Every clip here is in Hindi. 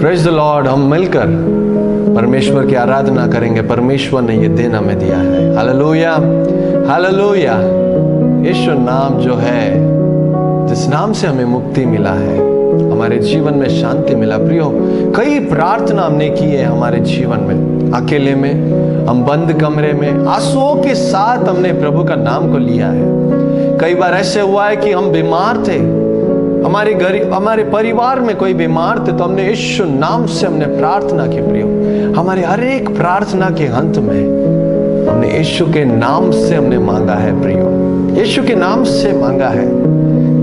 Praise the Lord. हम मिलकर परमेश्वर की आराधना करेंगे। परमेश्वर ने ये दिन हमें दिया है। Hallelujah, hallelujah. यीशु नाम जो है, जिस नाम से हमें मुक्ति मिला है, हमारे जीवन में शांति मिला। प्रियो, कई प्रार्थना हमने की है हमारे जीवन में, अकेले में, हम बंद कमरे में आंसुओं के साथ हमने प्रभु का नाम को लिया है। कई बार ऐसे हुआ है कि हम बीमार थे, हमारे परिवार में कोई बीमार थे, तो हमने यीशु नाम से हमने प्रार्थना की। प्रियो, हमारे हर एक प्रार्थना के अंत में हमने यीशु के नाम से हमने मांगा है। प्रियो, यीशु के नाम से मांगा है।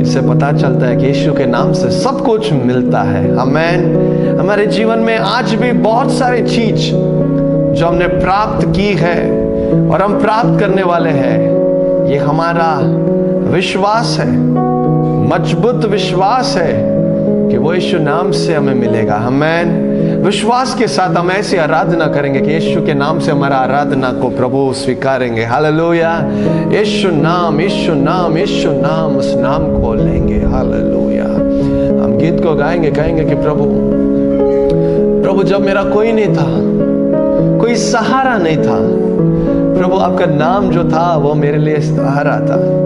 इससे पता चलता है कि यीशु के नाम से सब कुछ मिलता है। आमीन। हमारे जीवन में आज भी बहुत सारी चीज जो हमने प्राप्त की है और हम प्राप्त करने वाले हैं, ये हमारा विश्वास है, मजबूत विश्वास है कि वो यीशु नाम से हमें मिलेगा। आमीन। विश्वास के साथ हम ऐसी आराधना करेंगे कि यीशु के नाम से हमारा आराधना को प्रभु स्वीकारेंगे। हालेलुया। यीशु नाम, यीशु नाम, यीशु नाम, उस नाम को लेंगे। हालेलुया। हम गीत को गाएंगे, कहेंगे कि प्रभु जब मेरा कोई नहीं था, कोई सहारा नहीं था, प्रभु आपका नाम जो था वो मेरे लिए सहारा था।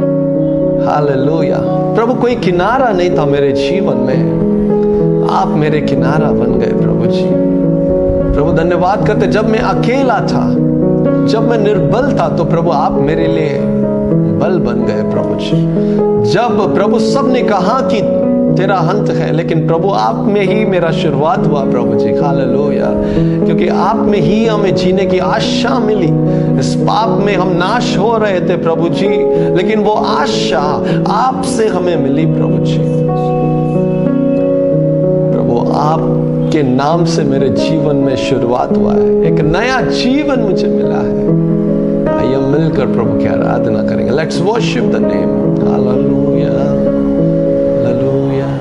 हालेलुया। प्रभु कोई किनारा नहीं था मेरे जीवन में, आप मेरे किनारा बन गए प्रभु जी। प्रभु धन्यवाद करते, जब मैं अकेला था, जब मैं निर्बल था, तो प्रभु आप मेरे लिए बल बन गए प्रभु जी। जब प्रभु सबने कहा कि तेरा अंत है, लेकिन प्रभु आप में ही मेरा शुरुआत हुआ प्रभु जी। हालेलुया। क्योंकि आप में ही हमें जीने की आशा मिली। इस पाप में हम नाश हो रहे थे प्रभु जी, लेकिन वो आशा आपसे हमें मिली प्रभु जी। प्रभु आपके नाम से मेरे जीवन में शुरुआत हुआ है, एक नया जीवन मुझे मिला है। आइए मिलकर प्रभु की आराधना करेंगे। Let's worship the name. Hallelujah, hallelujah.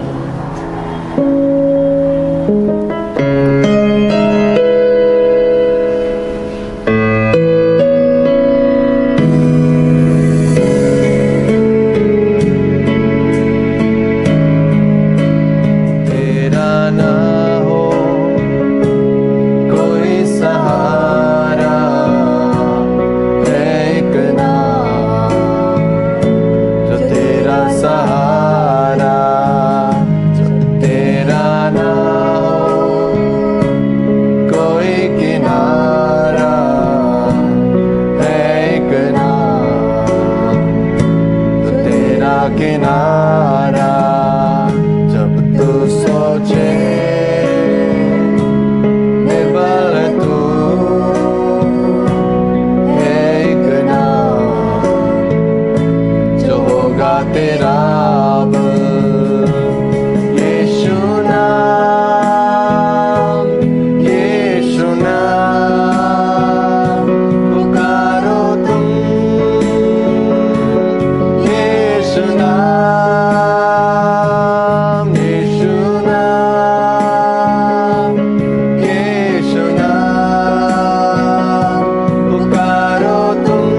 पुकारो तुम,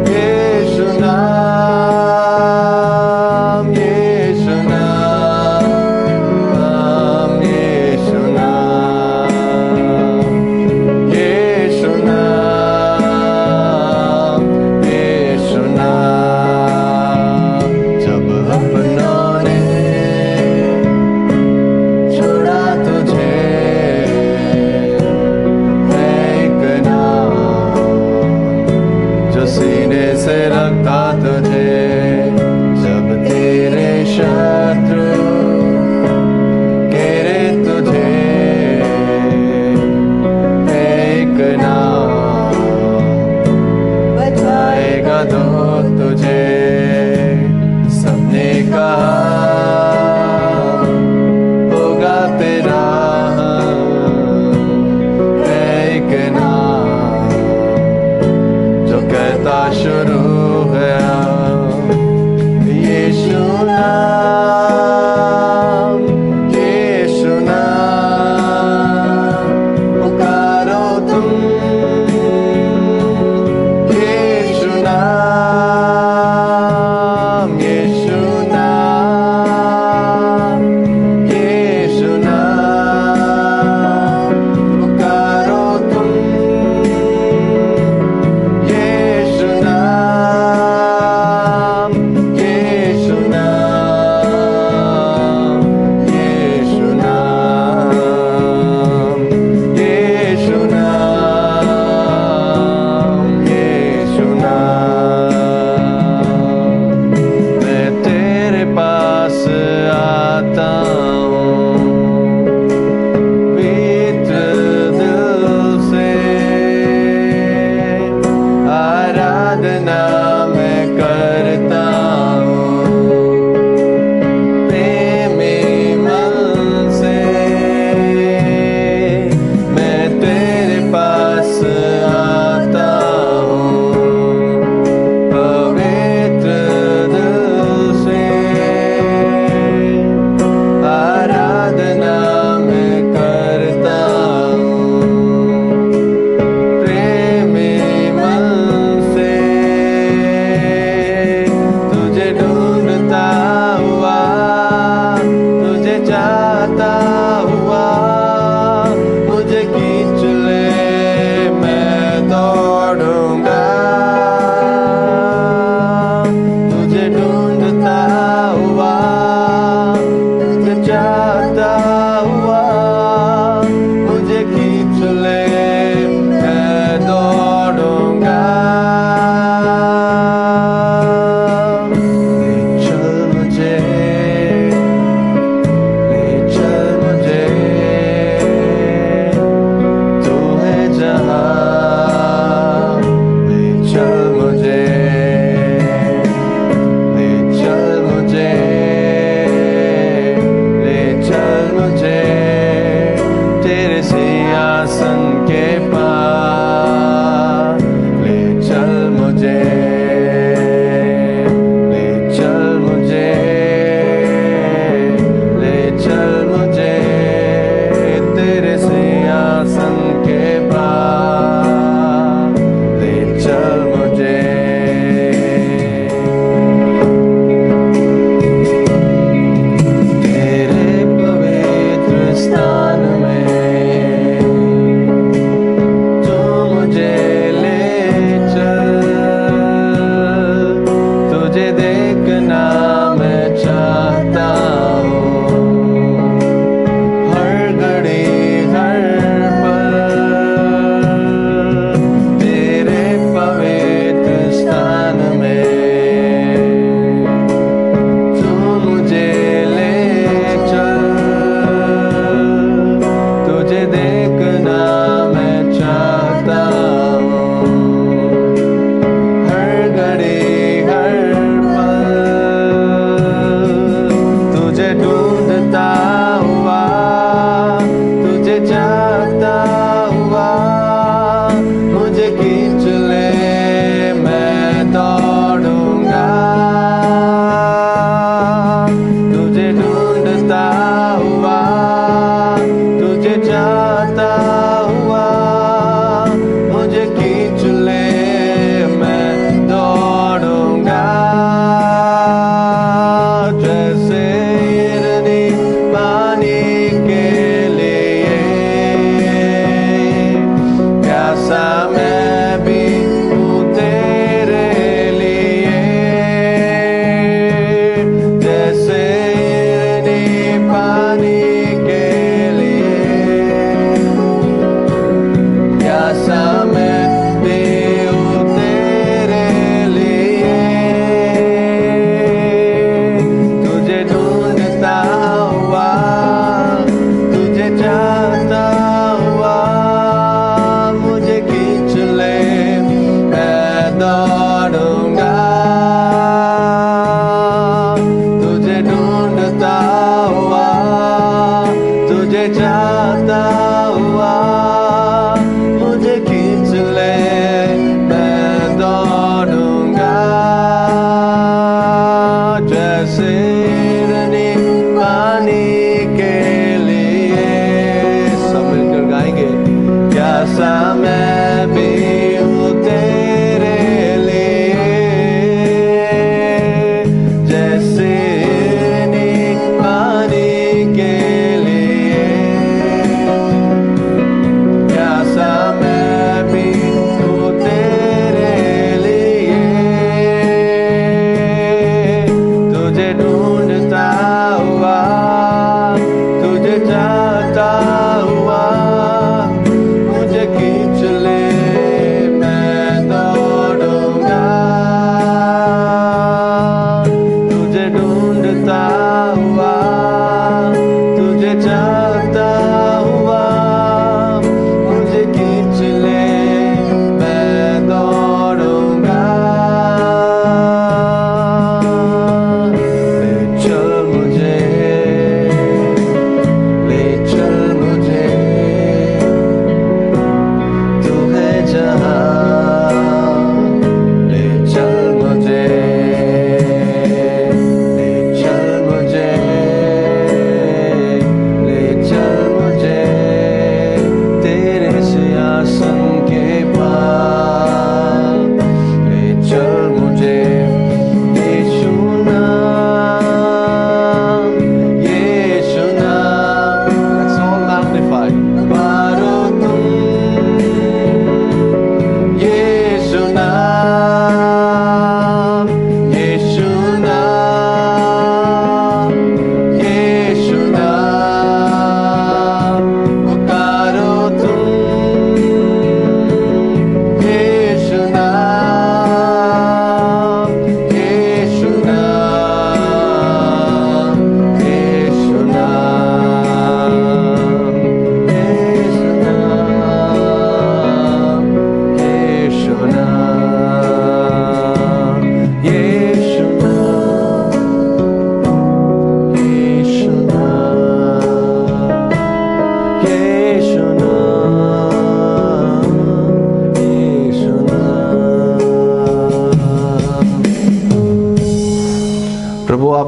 यीशु नाम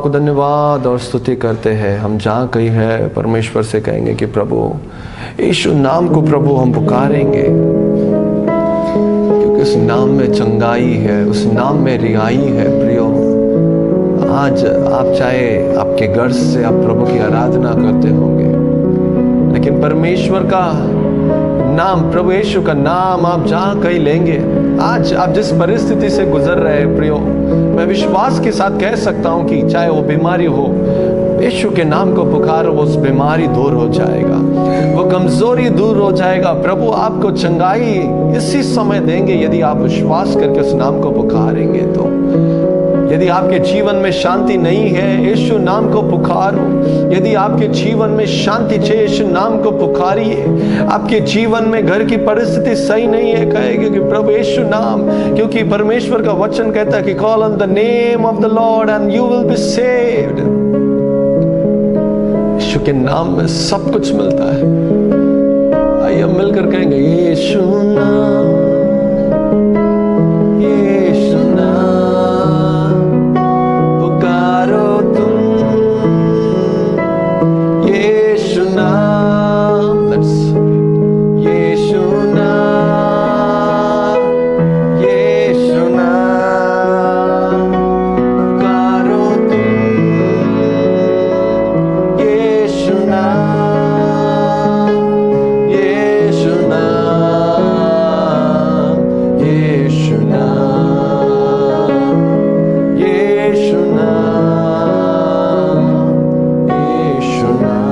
आपको धन्यवाद और स्तुति करते हैं। हम जहाँ कहीं है परमेश्वर से कहेंगे कि प्रभु यीशु नाम को प्रभु हम पुकारेंगे, क्योंकि उस नाम में चंगाई है, उस नाम में रिहाई है। प्रियो, आज आप चाहे आपके घर से आप प्रभु की आराधना करते होंगे, लेकिन परमेश्वर का नाम, प्रभु यीशु का नाम आप जहाँ कहीं लेंगे, आज आप जिस परिस्थिति से गुजर रहे हैं प्रियो, मैं विश्वास के साथ कह सकता हूँ कि चाहे वो बीमारी हो, यीशु के नाम को पुकारो, उस बीमारी दूर हो जाएगा, वो कमजोरी दूर हो जाएगा। प्रभु आपको चंगाई इसी समय देंगे यदि आप विश्वास करके उस नाम को पुकारेंगे। तो यदि आपके जीवन में शांति नहीं है, यीशु नाम को पुकारो। यदि आपके जीवन में शांति चाहिए, यीशु नाम को पुकारिए। आपके जीवन में घर की परिस्थिति सही नहीं है, कहेंगे कि प्रभु यीशु नाम, क्योंकि परमेश्वर का वचन कहता है कि call on the name of the Lord and you will be saved. Yeshu के नाम में सब कुछ मिलता है। आइए हम मिलकर कहेंगे यीशु नाम, यीशु नाम पुकारो तुम, यीशु नाम, यीशु नाम, यीशु नाम पुकारो तुम, यीशु नाम, यीशु नाम, यीशु नाम, यीशु नाम, यीशु नाम।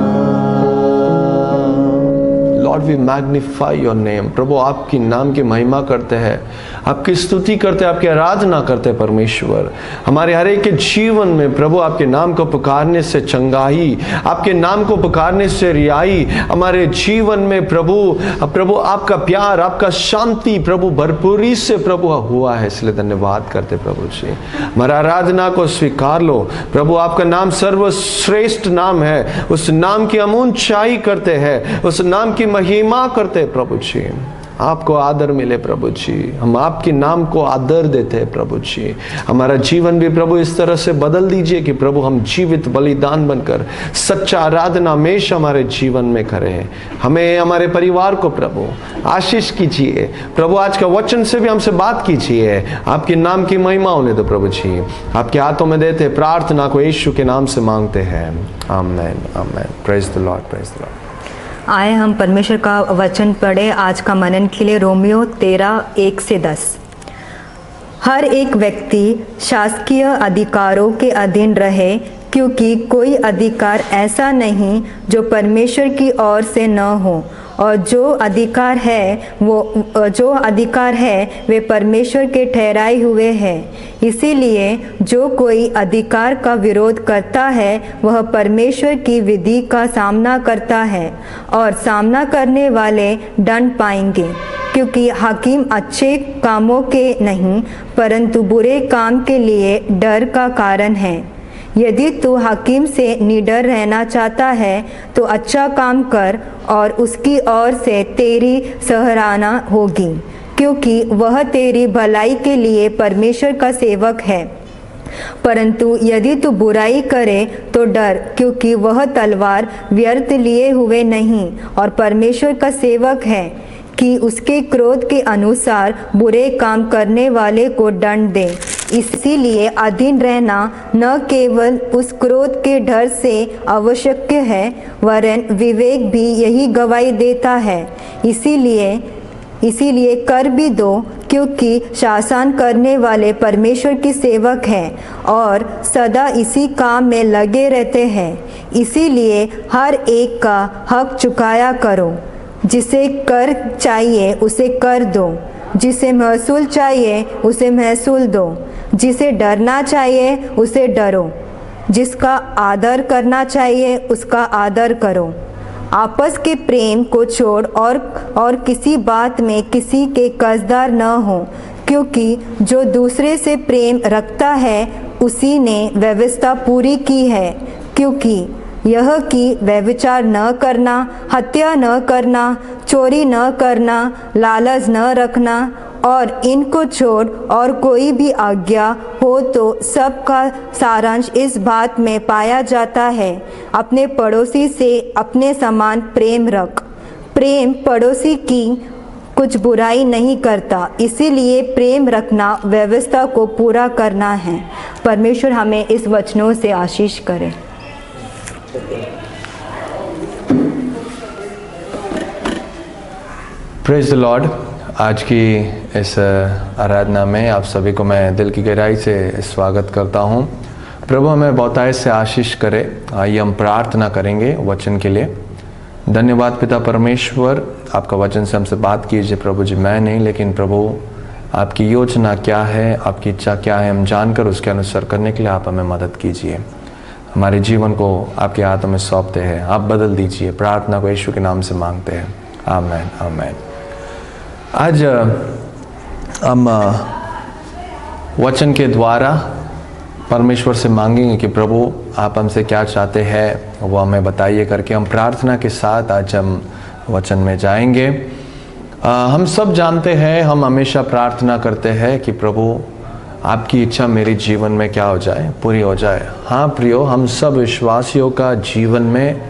Lord we magnify your name. प्रभु आपकी नाम की महिमा करते हैं, आपकी स्तुति करते हैं, आपकी आराधना करते हैं। परमेश्वर हमारे हर एक के जीवन में प्रभु आपके नाम को पुकारने से चंगाई, आपके नाम को पुकारने से रिहाई हमारे जीवन में प्रभु आपका प्यार, आपका शांति प्रभु भरपूरी से प्रभु हुआ है। इसलिए धन्यवाद करते प्रभु जी। हमारा आराधना को स्वीकार लो प्रभु। आपका नाम सर्वश्रेष्ठ नाम है, उस नाम की हम ऊंचाई करते हैं, उस नाम की महिमा करते हैं प्रभु जी। आपको आदर मिले प्रभु जी, हम आपके नाम को आदर देते हैं प्रभु जी। हमारा जीवन भी प्रभु इस तरह से बदल दीजिए कि प्रभु हम जीवित बलिदान बनकर सच्चा आराधना हमेशा हमारे जीवन में करें। हमें, हमारे परिवार को प्रभु आशीष कीजिए प्रभु। आज का वचन से भी हमसे बात कीजिए, आपके नाम की महिमा होने दो प्रभु जी। आपके हाथों में देते प्रार्थना को यीशु के नाम से मांगते हैं, आमीन आमीन। Praise the Lord, praise the Lord. आए हम परमेश्वर का वचन पढ़े आज का मनन के लिए। रोमियो 13:1-10। हर एक व्यक्ति शासकीय अधिकारों के अधीन रहे, क्योंकि कोई अधिकार ऐसा नहीं जो परमेश्वर की ओर से न हो, और जो अधिकार है वे परमेश्वर के ठहराए हुए हैं। इसीलिए जो कोई अधिकार का विरोध करता है वह परमेश्वर की विधि का सामना करता है, और सामना करने वाले दंड पाएंगे, क्योंकि हाकिम अच्छे कामों के नहीं परंतु बुरे काम के लिए डर का कारण है। यदि तू हाकिम से निडर रहना चाहता है तो अच्छा काम कर, और उसकी ओर से तेरी सराहना होगी, क्योंकि वह तेरी भलाई के लिए परमेश्वर का सेवक है। परंतु यदि तू बुराई करे तो डर, क्योंकि वह तलवार व्यर्थ लिए हुए नहीं और परमेश्वर का सेवक है, कि उसके क्रोध के अनुसार बुरे काम करने वाले को दंड दे। इसीलिए अधीन रहना न केवल उस क्रोध के डर से आवश्यक है, वरन विवेक भी यही गवाही देता है। इसीलिए कर भी दो, क्योंकि शासन करने वाले परमेश्वर की सेवक हैं और सदा इसी काम में लगे रहते हैं। इसीलिए हर एक का हक चुकाया करो। जिसे कर चाहिए उसे कर दो, जिसे महसूल चाहिए उसे महसूल दो, जिसे डरना चाहिए उसे डरो, जिसका आदर करना चाहिए उसका आदर करो। आपस के प्रेम को छोड़ और किसी बात में किसी के कर्जदार न हो, क्योंकि जो दूसरे से प्रेम रखता है उसी ने व्यवस्था पूरी की है। क्योंकि यह कि व्यभिचार न करना, हत्या न करना, चोरी न करना, लालच न रखना और इनको छोड़ और कोई भी आज्ञा हो तो सबका सारांश इस बात में पाया जाता है, अपने पड़ोसी से अपने समान प्रेम रख। प्रेम पड़ोसी की कुछ बुराई नहीं करता, इसीलिए प्रेम रखना व्यवस्था को पूरा करना है। परमेश्वर हमें इस वचनों से आशीष करे। Praise the Lord. आज की इस आराधना में आप सभी को मैं दिल की गहराई से स्वागत करता हूं। प्रभु हमें बहुतायत से आशीष करे। आइए हम प्रार्थना करेंगे वचन के लिए। धन्यवाद पिता परमेश्वर, आपका वचन से हमसे बात कीजिए प्रभु जी। मैं नहीं, लेकिन प्रभु आपकी योजना क्या है, आपकी इच्छा क्या है, हम जानकर उसके अनुसार करने के लिए आप हमें मदद कीजिए। हमारे जीवन को आपके हाथों में सौंपते हैं, आप बदल दीजिए। प्रार्थना को यीशु के नाम से मांगते हैं, आमीन आमीन। आज हम वचन के द्वारा परमेश्वर से मांगेंगे कि प्रभु आप हमसे क्या चाहते हैं वो हमें बताइए करके हम प्रार्थना के साथ आज हम वचन में जाएंगे। हम सब जानते हैं, हम हमेशा प्रार्थना करते हैं कि प्रभु आपकी इच्छा मेरे जीवन में क्या हो जाए, पूरी हो जाए। हाँ प्रियो, हम सब विश्वासियों का जीवन में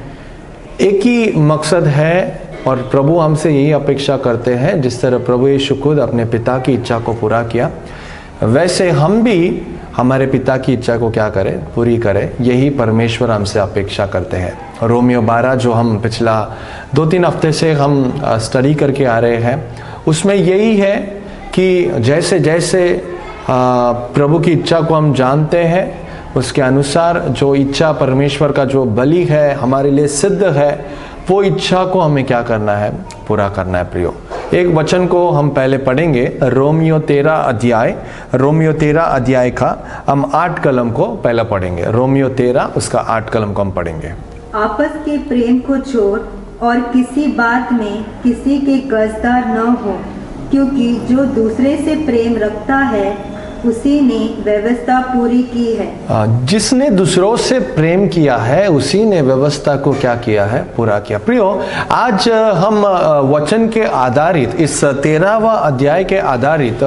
एक ही मकसद है और प्रभु हमसे यही अपेक्षा करते हैं। जिस तरह प्रभु यीशु खुद अपने पिता की इच्छा को पूरा किया, वैसे हम भी हमारे पिता की इच्छा को क्या करें, पूरी करें। यही परमेश्वर हमसे अपेक्षा करते हैं। रोमियो 12 जो हम पिछला 2-3 हफ्ते से हम स्टडी करके आ रहे हैं, उसमें यही है कि जैसे जैसे प्रभु की इच्छा को हम जानते हैं, उसके अनुसार जो इच्छा परमेश्वर का जो बलि है हमारे लिए सिद्ध है, वो इच्छा को हमें क्या करना है, पूरा करना है। प्रियो, एक वचन को हम पहले पढ़ेंगे। रोमियो 13 अध्याय का हम 8 कलम को पहले पढ़ेंगे। रोमियो 13 उसका 8 कलम को हम पढ़ेंगे। आपस के प्रेम को छोड़ और किसी बात में किसी के कर्जदार न हो, क्योंकि जो दूसरे से प्रेम रखता है उसी ने व्यवस्था पूरी की है। जिसने दूसरों से प्रेम किया है उसी ने व्यवस्था को क्या किया है, पूरा किया। प्रियो, आज हम वचन के आधारित, इस 13वां अध्याय के आधारित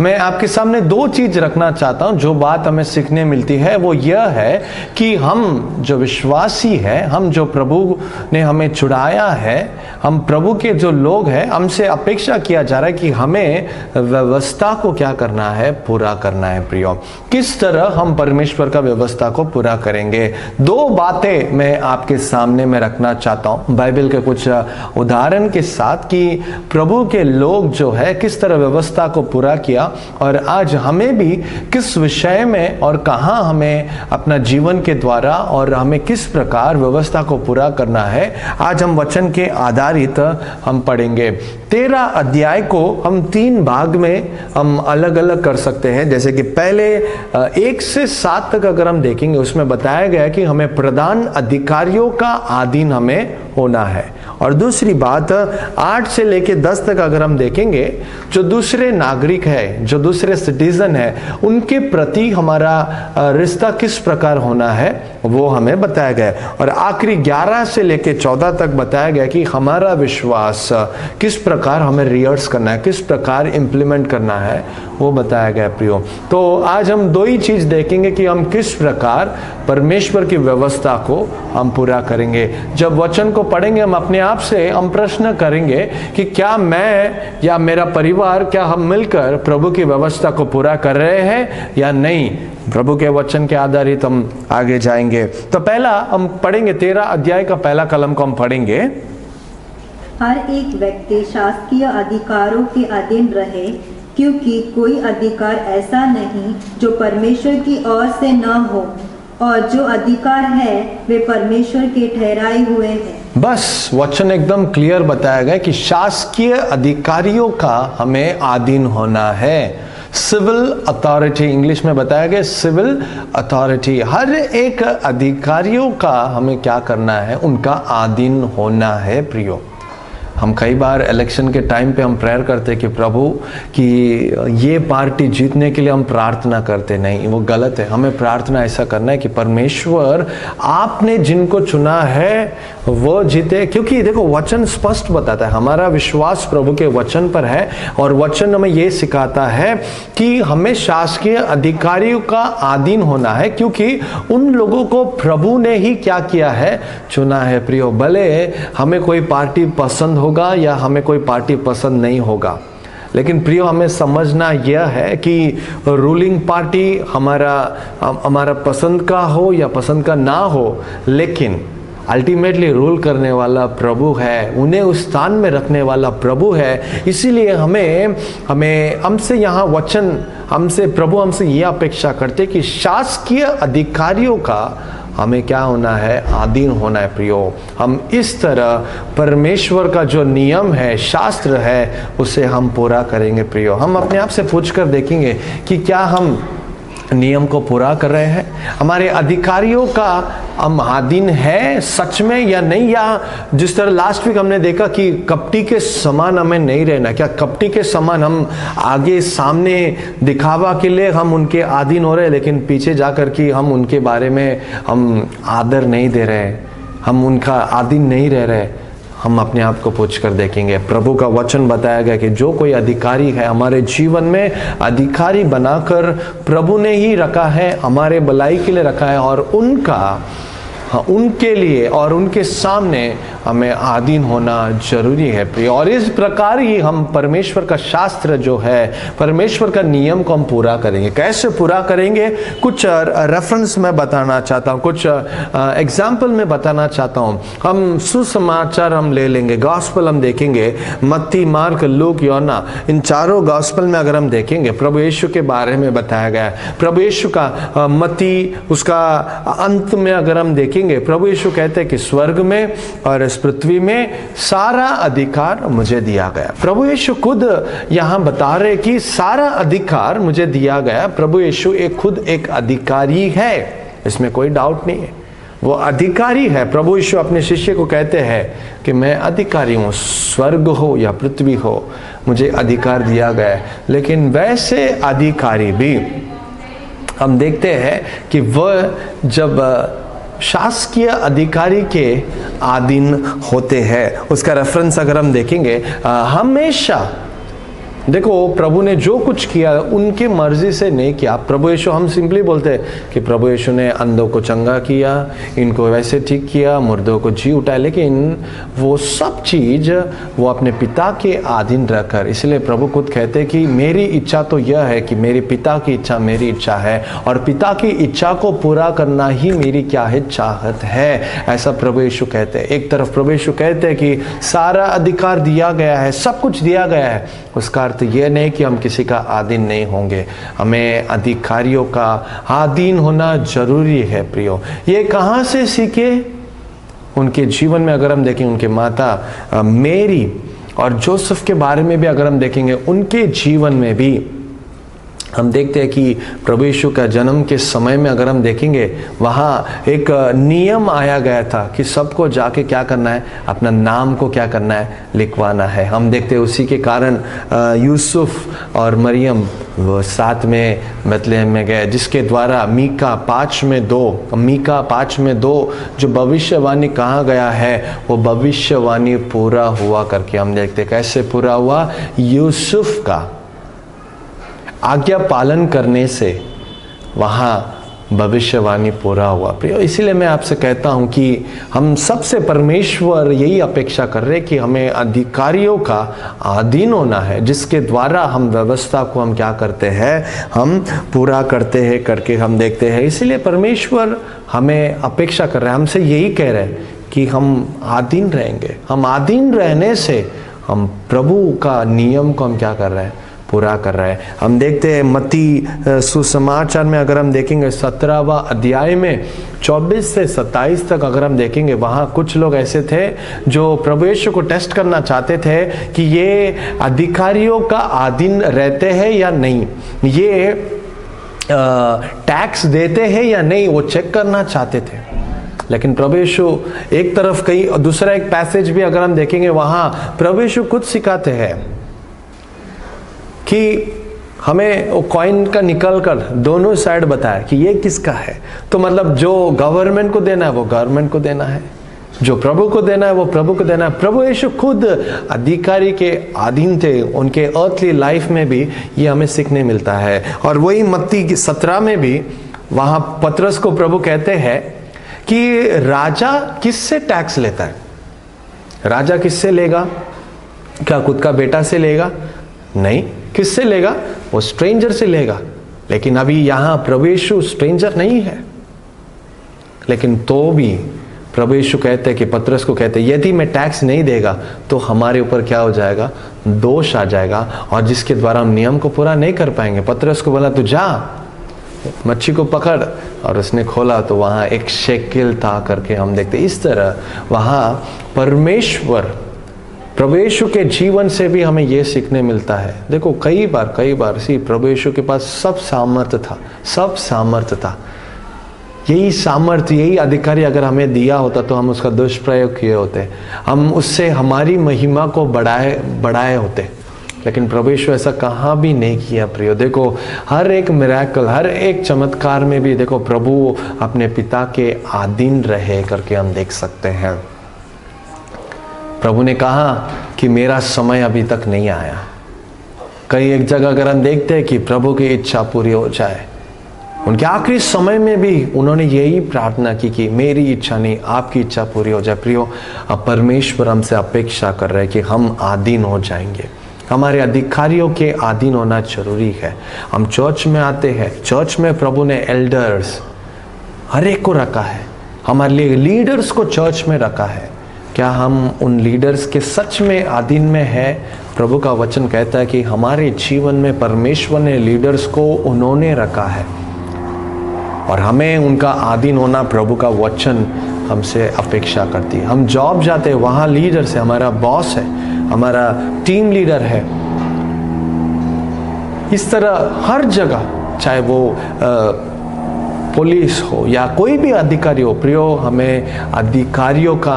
मैं आपके सामने 2 चीज रखना चाहता हूं। जो बात हमें सीखने मिलती है वो यह है कि हम जो विश्वासी है, हम जो प्रभु ने हमें चुराया है, हम प्रभु के जो लोग हैं, हमसे अपेक्षा किया जा रहा है कि हमें व्यवस्था को क्या करना है, पूरा करना है। प्रियो, किस तरह हम परमेश्वर का व्यवस्था को पूरा करेंगे, 2 बातें मैं आपके सामने में रखना चाहता हूं बाइबल के कुछ उदाहरण के साथ, कि प्रभु के लोग जो है किस तरह व्यवस्था को पूरा किया और आज हमें भी किस विषय में और कहां हमें अपना जीवन के द्वारा और हमें किस प्रकार व्यवस्था को पूरा करना है। आज हम वचन के आधारित हम पढ़ेंगे। 13 अध्याय को हम 3 भाग में हम अलग अलग कर सकते हैं। जैसे कि पहले 1 से 7 तक अगर हम देखेंगे, उसमें बताया गया कि हमें प्रधान अधिकारियों का अधीन हमें होना है। और दूसरी बात 8 से लेके 10 तक अगर हम देखेंगे, जो दूसरे नागरिक है, जो दूसरे सिटीजन है, उनके प्रति हमारा रिश्ता किस प्रकार होना है वो हमें बताया गया। और आखिरी 11 से लेके 14 तक बताया गया कि हमारा विश्वास किस प्रकार हमें रिहर्स करना है, किस प्रकार इंप्लीमेंट करना है, वो बताया गया। प्रियो, तो आज हम 2 ही चीज देखेंगे कि हम किस प्रकार परमेश्वर की व्यवस्था को हम पूरा करेंगे। जब वचन को पढ़ेंगे, हम अपने आप से हम प्रश्न करेंगे कि क्या मैं या मेरा परिवार, क्या हम मिलकर प्रभु की व्यवस्था को पूरा कर रहे हैं या नहीं। प्रभु के वचन के आधारित हम आगे जाएंगे। तो पहला हम पढ़ेंगे 13 अध्याय का पहला कलम को हम पढ़ेंगे। हर एक व्यक्ति शासकीय अधिकारों के अधीन रहे, क्योंकि कोई अधिकार ऐसा नहीं जो परमेश्वर की ओर से न हो, और जो अधिकार है वे परमेश्वर के ठहराए हुए हैं। बस वचन एकदम क्लियर बताया गया कि शासकीय अधिकारियों का हमें अधीन होना है। सिविल अथॉरिटी, इंग्लिश में बताया गया सिविल अथॉरिटी। हर एक अधिकारियों का हमें क्या करना है, उनका अधीन होना है। प्रियो, हम कई बार इलेक्शन के टाइम पे हम प्रेयर करते कि प्रभु कि ये पार्टी जीतने के लिए हम प्रार्थना करते, नहीं, वो गलत है। हमें प्रार्थना ऐसा करना है कि परमेश्वर आपने जिनको चुना है वो जीते, क्योंकि देखो वचन स्पष्ट बताता है, हमारा विश्वास प्रभु के वचन पर है और वचन हमें ये सिखाता है कि हमें शासकीय अधिकारियों का अधीन होना है, क्योंकि उन लोगों को प्रभु ने ही क्या किया है, चुना है प्रियो। भले हमें कोई पार्टी पसंद होगा या हमें कोई पार्टी पसंद नहीं होगा, लेकिन प्रियो हमें समझना यह है कि रूलिंग पार्टी हमारा पसंद का हो या पसंद का ना हो, लेकिन अल्टीमेटली रूल करने वाला प्रभु है, उन्हें उस स्थान में रखने वाला प्रभु है। इसीलिए हमसे यहाँ वचन प्रभु हमसे ये अपेक्षा करते कि शासकीय अधिकारियों का हमें क्या होना है, अधीन होना है प्रियो। हम इस तरह परमेश्वर का जो नियम है, शास्त्र है, उसे हम पूरा करेंगे प्रियो। हम अपने आप से पूछ कर देखेंगे कि क्या हम नियम को पूरा कर रहे हैं, हमारे अधिकारियों का हम अधीन है सच में या नहीं, या जिस तरह लास्ट वीक हमने देखा कि कपटी के समान हमें नहीं रहना। क्या कपटी के समान हम आगे सामने दिखावा के लिए हम उनके अधीन हो रहे हैं, लेकिन पीछे जाकर के हम उनके बारे में हम आदर नहीं दे रहे, हम उनका अधीन नहीं रह रहे। हम अपने आप को पूछ कर देखेंगे। प्रभु का वचन बताया गया कि जो कोई अधिकारी है हमारे जीवन में, अधिकारी बनाकर प्रभु ने ही रखा है, हमारे भलाई के लिए रखा है, और उनके लिए और उनके सामने हमें अधीन होना जरूरी है प्रिय। और इस प्रकार ही हम परमेश्वर का शास्त्र जो है, परमेश्वर का नियम को हम पूरा करेंगे। कैसे पूरा करेंगे, कुछ रेफरेंस मैं बताना चाहता हूँ, कुछ एग्जाम्पल में बताना चाहता हूँ। हम सुसमाचार हम ले लेंगे, गॉस्पल हम देखेंगे, मत्ती, मार्क, लूक, योना, इन चारों गॉस्पल में अगर हम देखेंगे प्रभु यीशु के बारे में बताया गया है। प्रभु यीशु का मत्ती उसका अंत में अगर हम देखेंगे, प्रभु यीशु कहते हैं कि स्वर्ग में और इस पृथ्वी में सारा अधिकार मुझे दिया गया। प्रभु यीशु खुद यहां बता रहे कि सारा अधिकार मुझे दिया गया। प्रभु यीशु खुद एक अधिकारी है, इसमें कोई डाउट नहीं है, वो अधिकारी है। प्रभु यीशु अपने शिष्य को कहते हैं कि मैं अधिकारी हूं, स्वर्ग हो या पृथ्वी हो, मुझे अधिकार दिया गया है। लेकिन वैसे अधिकारी भी हम देखते हैं कि वह जब शासकीय अधिकारी के अधीन होते हैं, उसका रेफरेंस अगर हम देखेंगे, हमेशा देखो प्रभु ने जो कुछ किया उनके मर्जी से नहीं किया। प्रभु यीशु, हम सिंपली बोलते हैं कि प्रभु यीशु ने अंधों को चंगा किया, इनको वैसे ठीक किया, मुर्दों को जी उठाया, लेकिन वो सब चीज वो अपने पिता के अधीन रखकर, इसलिए प्रभु खुद कहते हैं कि मेरी इच्छा तो यह है कि मेरे पिता की इच्छा मेरी इच्छा है, और पिता की इच्छा को पूरा करना ही मेरी क्या है, चाहत है। ऐसा प्रभु यीशु कहते हैं। एक तरफ प्रभु यीशु कहते हैं कि सारा अधिकार दिया गया है, सब कुछ दिया गया है, उसका अर्थ यह नहीं कि हम किसी का अधीन नहीं होंगे। हमें अधिकारियों का अधीन होना जरूरी है प्रियो। ये कहाँ से सीखे? उनके जीवन में अगर हम देखें, उनके माता मेरी और जोसेफ के बारे में भी अगर हम देखेंगे, उनके जीवन में भी हम देखते हैं कि प्रभु यीशु का जन्म के समय में अगर हम देखेंगे, वहाँ एक नियम आया गया था कि सबको जाके क्या करना है, अपना नाम को क्या करना है, लिखवाना है। हम देखते हैं उसी के कारण यूसुफ और मरियम वो साथ में बेथलेहम में गए, जिसके द्वारा मीका 5:2 जो भविष्यवाणी कहा गया है, वो भविष्यवाणी पूरा हुआ करके हम देखते हैं। कैसे पूरा हुआ? यूसुफ का आज्ञा पालन करने से वहाँ भविष्यवाणी पूरा हुआ। प्रियो, इसीलिए मैं आपसे कहता हूँ कि हम सबसे परमेश्वर यही अपेक्षा कर रहे कि हमें अधिकारियों का अधीन होना है, जिसके द्वारा हम व्यवस्था को हम क्या करते हैं, हम पूरा करते हैं करके हम देखते हैं। इसीलिए परमेश्वर हमें अपेक्षा कर रहे हैं, हमसे यही कह रहे हैं कि हम अधीन रहेंगे। हम अधीन रहने से हम प्रभु का नियम को हम क्या कर रहे हैं, पूरा कर रहा है। हम देखते हैं मत्ती सुसमाचार में अगर हम देखेंगे 17वां अध्याय में 24 से 27 तक अगर हम देखेंगे, वहाँ कुछ लोग ऐसे थे जो प्रभु यीशु को टेस्ट करना चाहते थे कि ये अधिकारियों का अधीन रहते हैं या नहीं, ये टैक्स देते हैं या नहीं, वो चेक करना चाहते थे। लेकिन प्रभु यीशु एक तरफ कहीं, दूसरा एक पैसेज भी अगर हम देखेंगे, वहाँ प्रभु यीशु खुद सिखाते हैं कि हमें वो कॉइन का निकल कर दोनों साइड बताया कि ये किसका है। तो मतलब जो गवर्नमेंट को देना है वो गवर्नमेंट को देना है, जो प्रभु को देना है वो प्रभु को देना है। प्रभु यीशु खुद अधिकारी के अधीन थे, उनके अर्थली लाइफ में भी ये हमें सीखने मिलता है। और वही मत्ती 17 में भी वहां पतरस को प्रभु कहते हैं कि राजा किससे टैक्स लेता है? राजा किससे लेगा? क्या खुद का बेटा से लेगा? नहीं। किससे लेगा? वो स्ट्रेंजर से लेगा। लेकिन अभी यहां प्रभु यीशु स्ट्रेंजर नहीं है, लेकिन तो भी प्रभु यीशु कहते हैं कि पतरस को कहते हैं यदि मैं टैक्स नहीं देगा तो हमारे ऊपर क्या हो जाएगा? दोष आ जाएगा, और जिसके द्वारा हम नियम को पूरा नहीं कर पाएंगे। पतरस को बोला तू जा, मच्छी को पकड़, और उसने खोला तो वहां एक शेकेल था करके हम देखते। इस तरह वहां परमेश्वर प्रभु यीशु के जीवन से भी हमें यह सीखने मिलता है। देखो कई बार प्रभु यीशु के पास सब सामर्थ्य था। यही सामर्थ्य, यही अधिकारी अगर हमें दिया होता तो हम उसका दुष्प्रयोग किए होते, हम उससे हमारी महिमा को बढ़ाए होते। लेकिन प्रभु यीशु ऐसा कहाँ भी नहीं किया प्रियो। देखो हर एक मिरेकल, हर एक चमत्कार में भी देखो प्रभु अपने पिता के अधीन रहे करके हम देख सकते हैं। प्रभु ने कहा कि मेरा समय अभी तक नहीं आया। कई एक जगह अगर हम देखते हैं कि प्रभु की इच्छा पूरी हो जाए, उनके आखिरी समय में भी उन्होंने यही प्रार्थना की कि मेरी इच्छा नहीं आपकी इच्छा पूरी हो जाए। प्रियो, अब परमेश्वर हमसे अपेक्षा कर रहे हैं कि हम अधीन हो जाएंगे। हमारे अधिकारियों के अधीन होना जरूरी है। हम चर्च में आते हैं, चर्च में प्रभु ने एल्डर्स हर एक को रखा है, हमारे लिए लीडर्स को चर्च में रखा है। क्या हम उन लीडर्स के सच में अधीन में है? प्रभु का वचन कहता है कि हमारे जीवन में परमेश्वर ने लीडर्स को उन्होंने रखा है, और हमें उनका अधीन होना प्रभु का वचन हमसे अपेक्षा करती है। हम जॉब जाते हैं, वहाँ लीडर्स है, हमारा बॉस है, हमारा टीम लीडर है। इस तरह हर जगह, चाहे वो पुलिस हो या कोई भी अधिकारी हो, प्रियो हमें अधिकारियों का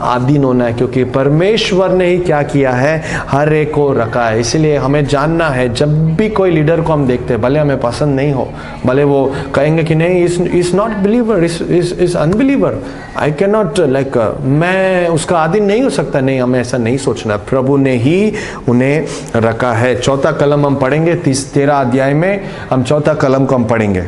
अधीन होना है, क्योंकि परमेश्वर ने ही क्या किया है, हर एक को रखा है। इसलिए हमें जानना है, जब भी कोई लीडर को हम देखते हैं, भले हमें पसंद नहीं हो, भले वो कहेंगे कि नहीं is not believer, is unbeliever, I can not like, मैं उसका अधीन नहीं हो सकता। नहीं, हमें ऐसा नहीं सोचना। प्रभु ने ही उन्हें रखा है। 4 कलम हम पढ़ेंगे, 13 अध्याय में हम 4 कलम को हम पढ़ेंगे।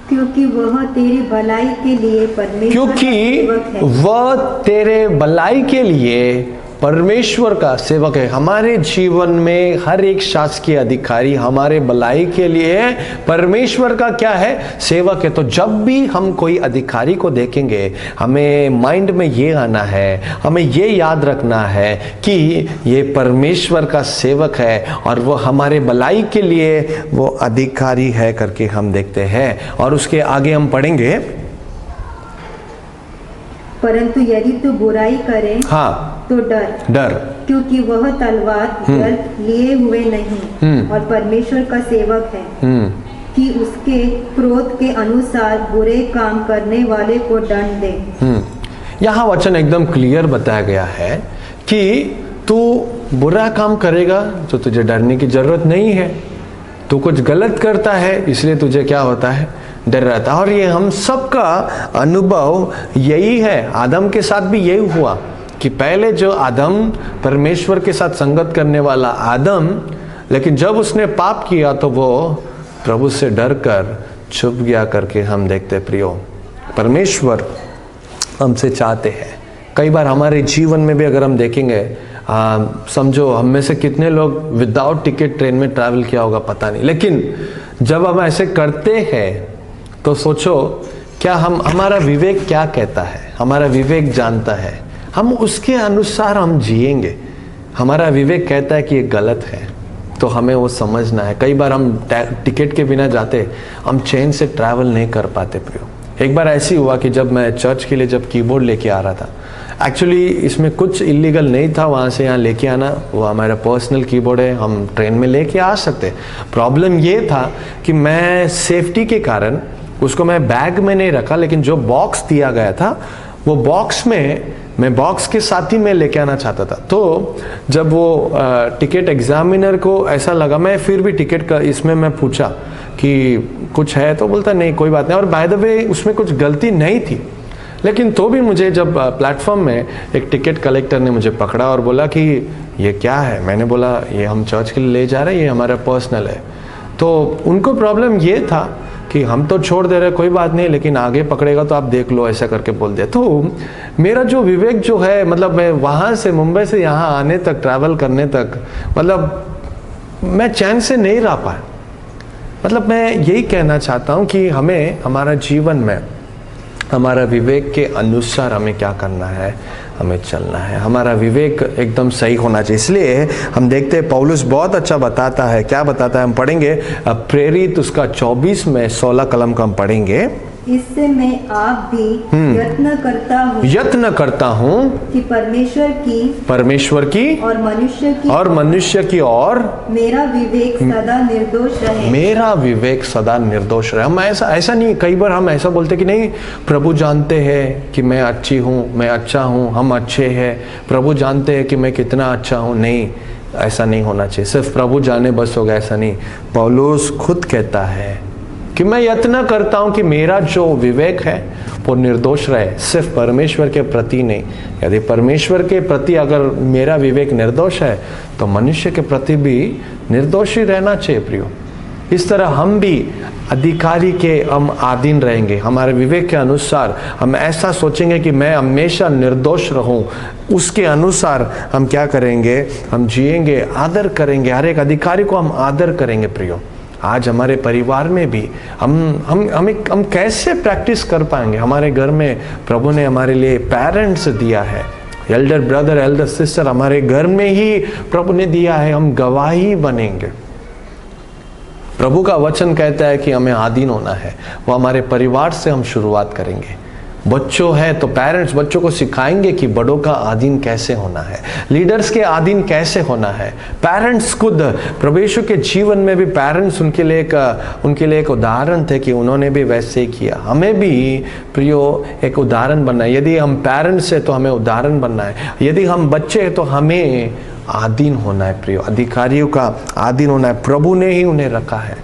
क्योंकि वह तेरी भलाई के लिए परमेश्वर का सेवक है। वह तेरे भलाई के लिए परमेश्वर का सेवक है। हमारे जीवन में हर एक शासकीय अधिकारी हमारे भलाई के लिए परमेश्वर का क्या है? सेवक है। तो जब भी हम कोई अधिकारी को देखेंगे, हमें माइंड में ये आना है, हमें ये याद रखना है कि ये परमेश्वर का सेवक है और वो हमारे भलाई के लिए वो अधिकारी है करके हम देखते हैं। और उसके आगे हम पढ़ेंगे, परंतु यदि तू बुराई करे तो डर, क्योंकि वह तलवार लिए हुए नहीं और परमेश्वर का सेवक है, कि उसके क्रोध के अनुसार बुरे काम करने वाले को दंड दे। यहाँ वचन एकदम क्लियर बताया गया है कि तू बुरा काम करेगा तो तुझे डरने की जरूरत नहीं है। तू कुछ गलत करता है इसलिए तुझे क्या होता है? डर रहता है। और ये हम सबका अनुभव यही है। आदम के साथ भी यही हुआ कि पहले जो आदम परमेश्वर के साथ संगत करने वाला आदम, लेकिन जब उसने पाप किया तो वो प्रभु से डर कर छुप गया करके हम देखते। प्रियो, परमेश्वर हमसे चाहते हैं। कई बार हमारे जीवन में भी अगर हम देखेंगे, समझो हम में से कितने लोग विदाउट टिकट ट्रेन में ट्रैवल किया होगा पता नहीं, लेकिन जब हम ऐसे करते हैं तो सोचो क्या हमारा विवेक क्या कहता है? हमारा विवेक जानता है, हम उसके अनुसार हम जिएंगे। हमारा विवेक कहता है कि ये गलत है, तो हमें वो समझना है। कई बार हम टिकट के बिना जाते, हम चैन से ट्रैवल नहीं कर पाते। प्रियो, एक बार ऐसी हुआ कि जब मैं चर्च के लिए जब कीबोर्ड लेके आ रहा था, एक्चुअली इसमें कुछ इलीगल नहीं था वहाँ से यहाँ लेके आना, वो हमारा पर्सनल कीबोर्ड है, हम ट्रेन में लेके आ सकते। प्रॉब्लम ये था कि मैं सेफ्टी के कारण उसको मैं बैग में नहीं रखा, लेकिन जो बॉक्स दिया गया था वो बॉक्स में मैं बॉक्स के साथ ही मैं लेके आना चाहता था। तो जब वो टिकट एग्जामिनर को ऐसा लगा, मैं फिर भी टिकट का इसमें मैं पूछा कि कुछ है, तो बोलता नहीं कोई बात नहीं। और बाय द वे उसमें कुछ गलती नहीं थी, लेकिन तो भी मुझे जब प्लेटफॉर्म में एक टिकट कलेक्टर ने मुझे पकड़ा और बोला कि ये क्या है, मैंने बोला ये हम चर्च के लिए ले जा रहे हैं, ये हमारा पर्सनल है। तो उनको प्रॉब्लम ये था कि हम तो छोड़ दे रहे, कोई बात नहीं, लेकिन आगे पकड़ेगा तो आप देख लो, ऐसा करके बोल दिया। तो मेरा जो विवेक जो है, मतलब मैं वहाँ से मुंबई से यहाँ आने तक, ट्रैवल करने तक, मतलब मैं चैन से नहीं रह पाया। मतलब मैं यही कहना चाहता हूँ कि हमें हमारा जीवन में हमारा विवेक के अनुसार हमें क्या करना है, हमें चलना है। हमारा विवेक एकदम सही होना चाहिए। इसलिए हम देखते हैं पौलुस बहुत अच्छा बताता है। क्या बताता है हम पढ़ेंगे, प्रेरित उसका 24 में 16 कलम का हम पढ़ेंगे। इससे मैं आप भी यत्न करता हूँ कि परमेश्वर की और मनुष्य की और मेरा विवेक सदा निर्दोष रहे। हम ऐसा नहीं, कई बार हम ऐसा बोलते कि नहीं, प्रभु जानते हैं कि मैं अच्छी हूँ, मैं अच्छा हूँ, हम अच्छे हैं, प्रभु जानते हैं कि मैं कितना अच्छा हूँ। नहीं, ऐसा नहीं होना चाहिए। सिर्फ प्रभु जाने बस हो गया, ऐसा नहीं। पौलुस खुद कहता है कि मैं यत्न करता हूं कि मेरा जो विवेक है वो निर्दोष रहे, सिर्फ परमेश्वर के प्रति नहीं। यदि परमेश्वर के प्रति अगर मेरा विवेक निर्दोष है तो मनुष्य के प्रति भी निर्दोष ही रहना चाहिए प्रियो। इस तरह हम भी अधिकारी के हम अधीन रहेंगे। हमारे विवेक के अनुसार हम ऐसा सोचेंगे कि मैं हमेशा निर्दोष रहूं, उसके अनुसार हम क्या करेंगे, हम जिएंगे, आदर करेंगे, हर एक अधिकारी को हम आदर करेंगे प्रियो। आज हमारे परिवार में भी हम कैसे प्रैक्टिस कर पाएंगे। हमारे घर में प्रभु ने हमारे लिए पेरेंट्स दिया है, एल्डर ब्रदर, एल्डर सिस्टर हमारे घर में ही प्रभु ने दिया है। हम गवाही बनेंगे। प्रभु का वचन कहता है कि हमें अधीन होना है, वो हमारे परिवार से हम शुरुआत करेंगे। बच्चों है तो पेरेंट्स बच्चों को सिखाएंगे कि बड़ों का अधीन कैसे होना है, लीडर्स के अधीन कैसे होना है। पेरेंट्स खुद प्रभु यीशु के जीवन में भी पेरेंट्स उनके लिए एक उदाहरण थे कि उन्होंने भी वैसे ही किया। हमें भी प्रियो एक उदाहरण बनना है। यदि हम पेरेंट्स है तो हमें उदाहरण बनना है। यदि हम बच्चे हैं तो हमें अधीन होना है प्रियो, अधिकारियों का अधीन होना है। प्रभु ने ही उन्हें रखा है।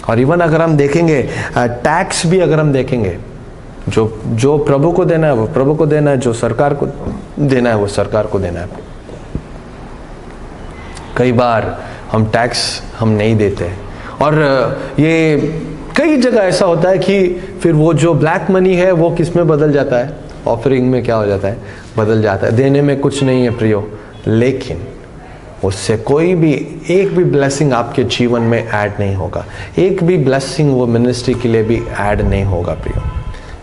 और इवन अगर हम देखेंगे टैक्स भी अगर हम देखेंगे, जो प्रभु को देना है वो प्रभु को देना है, जो सरकार को देना है वो सरकार को देना है। कई बार हम टैक्स हम नहीं देते और ये कई जगह ऐसा होता है कि फिर वो जो ब्लैक मनी है वो किस में बदल जाता है, ऑफरिंग में क्या हो जाता है, बदल जाता है। देने में कुछ नहीं है प्रियो, लेकिन उससे कोई भी एक भी ब्लेसिंग आपके जीवन में ऐड नहीं होगा। एक भी ब्लेसिंग वो मिनिस्ट्री के लिए भी ऐड नहीं होगा प्रियो।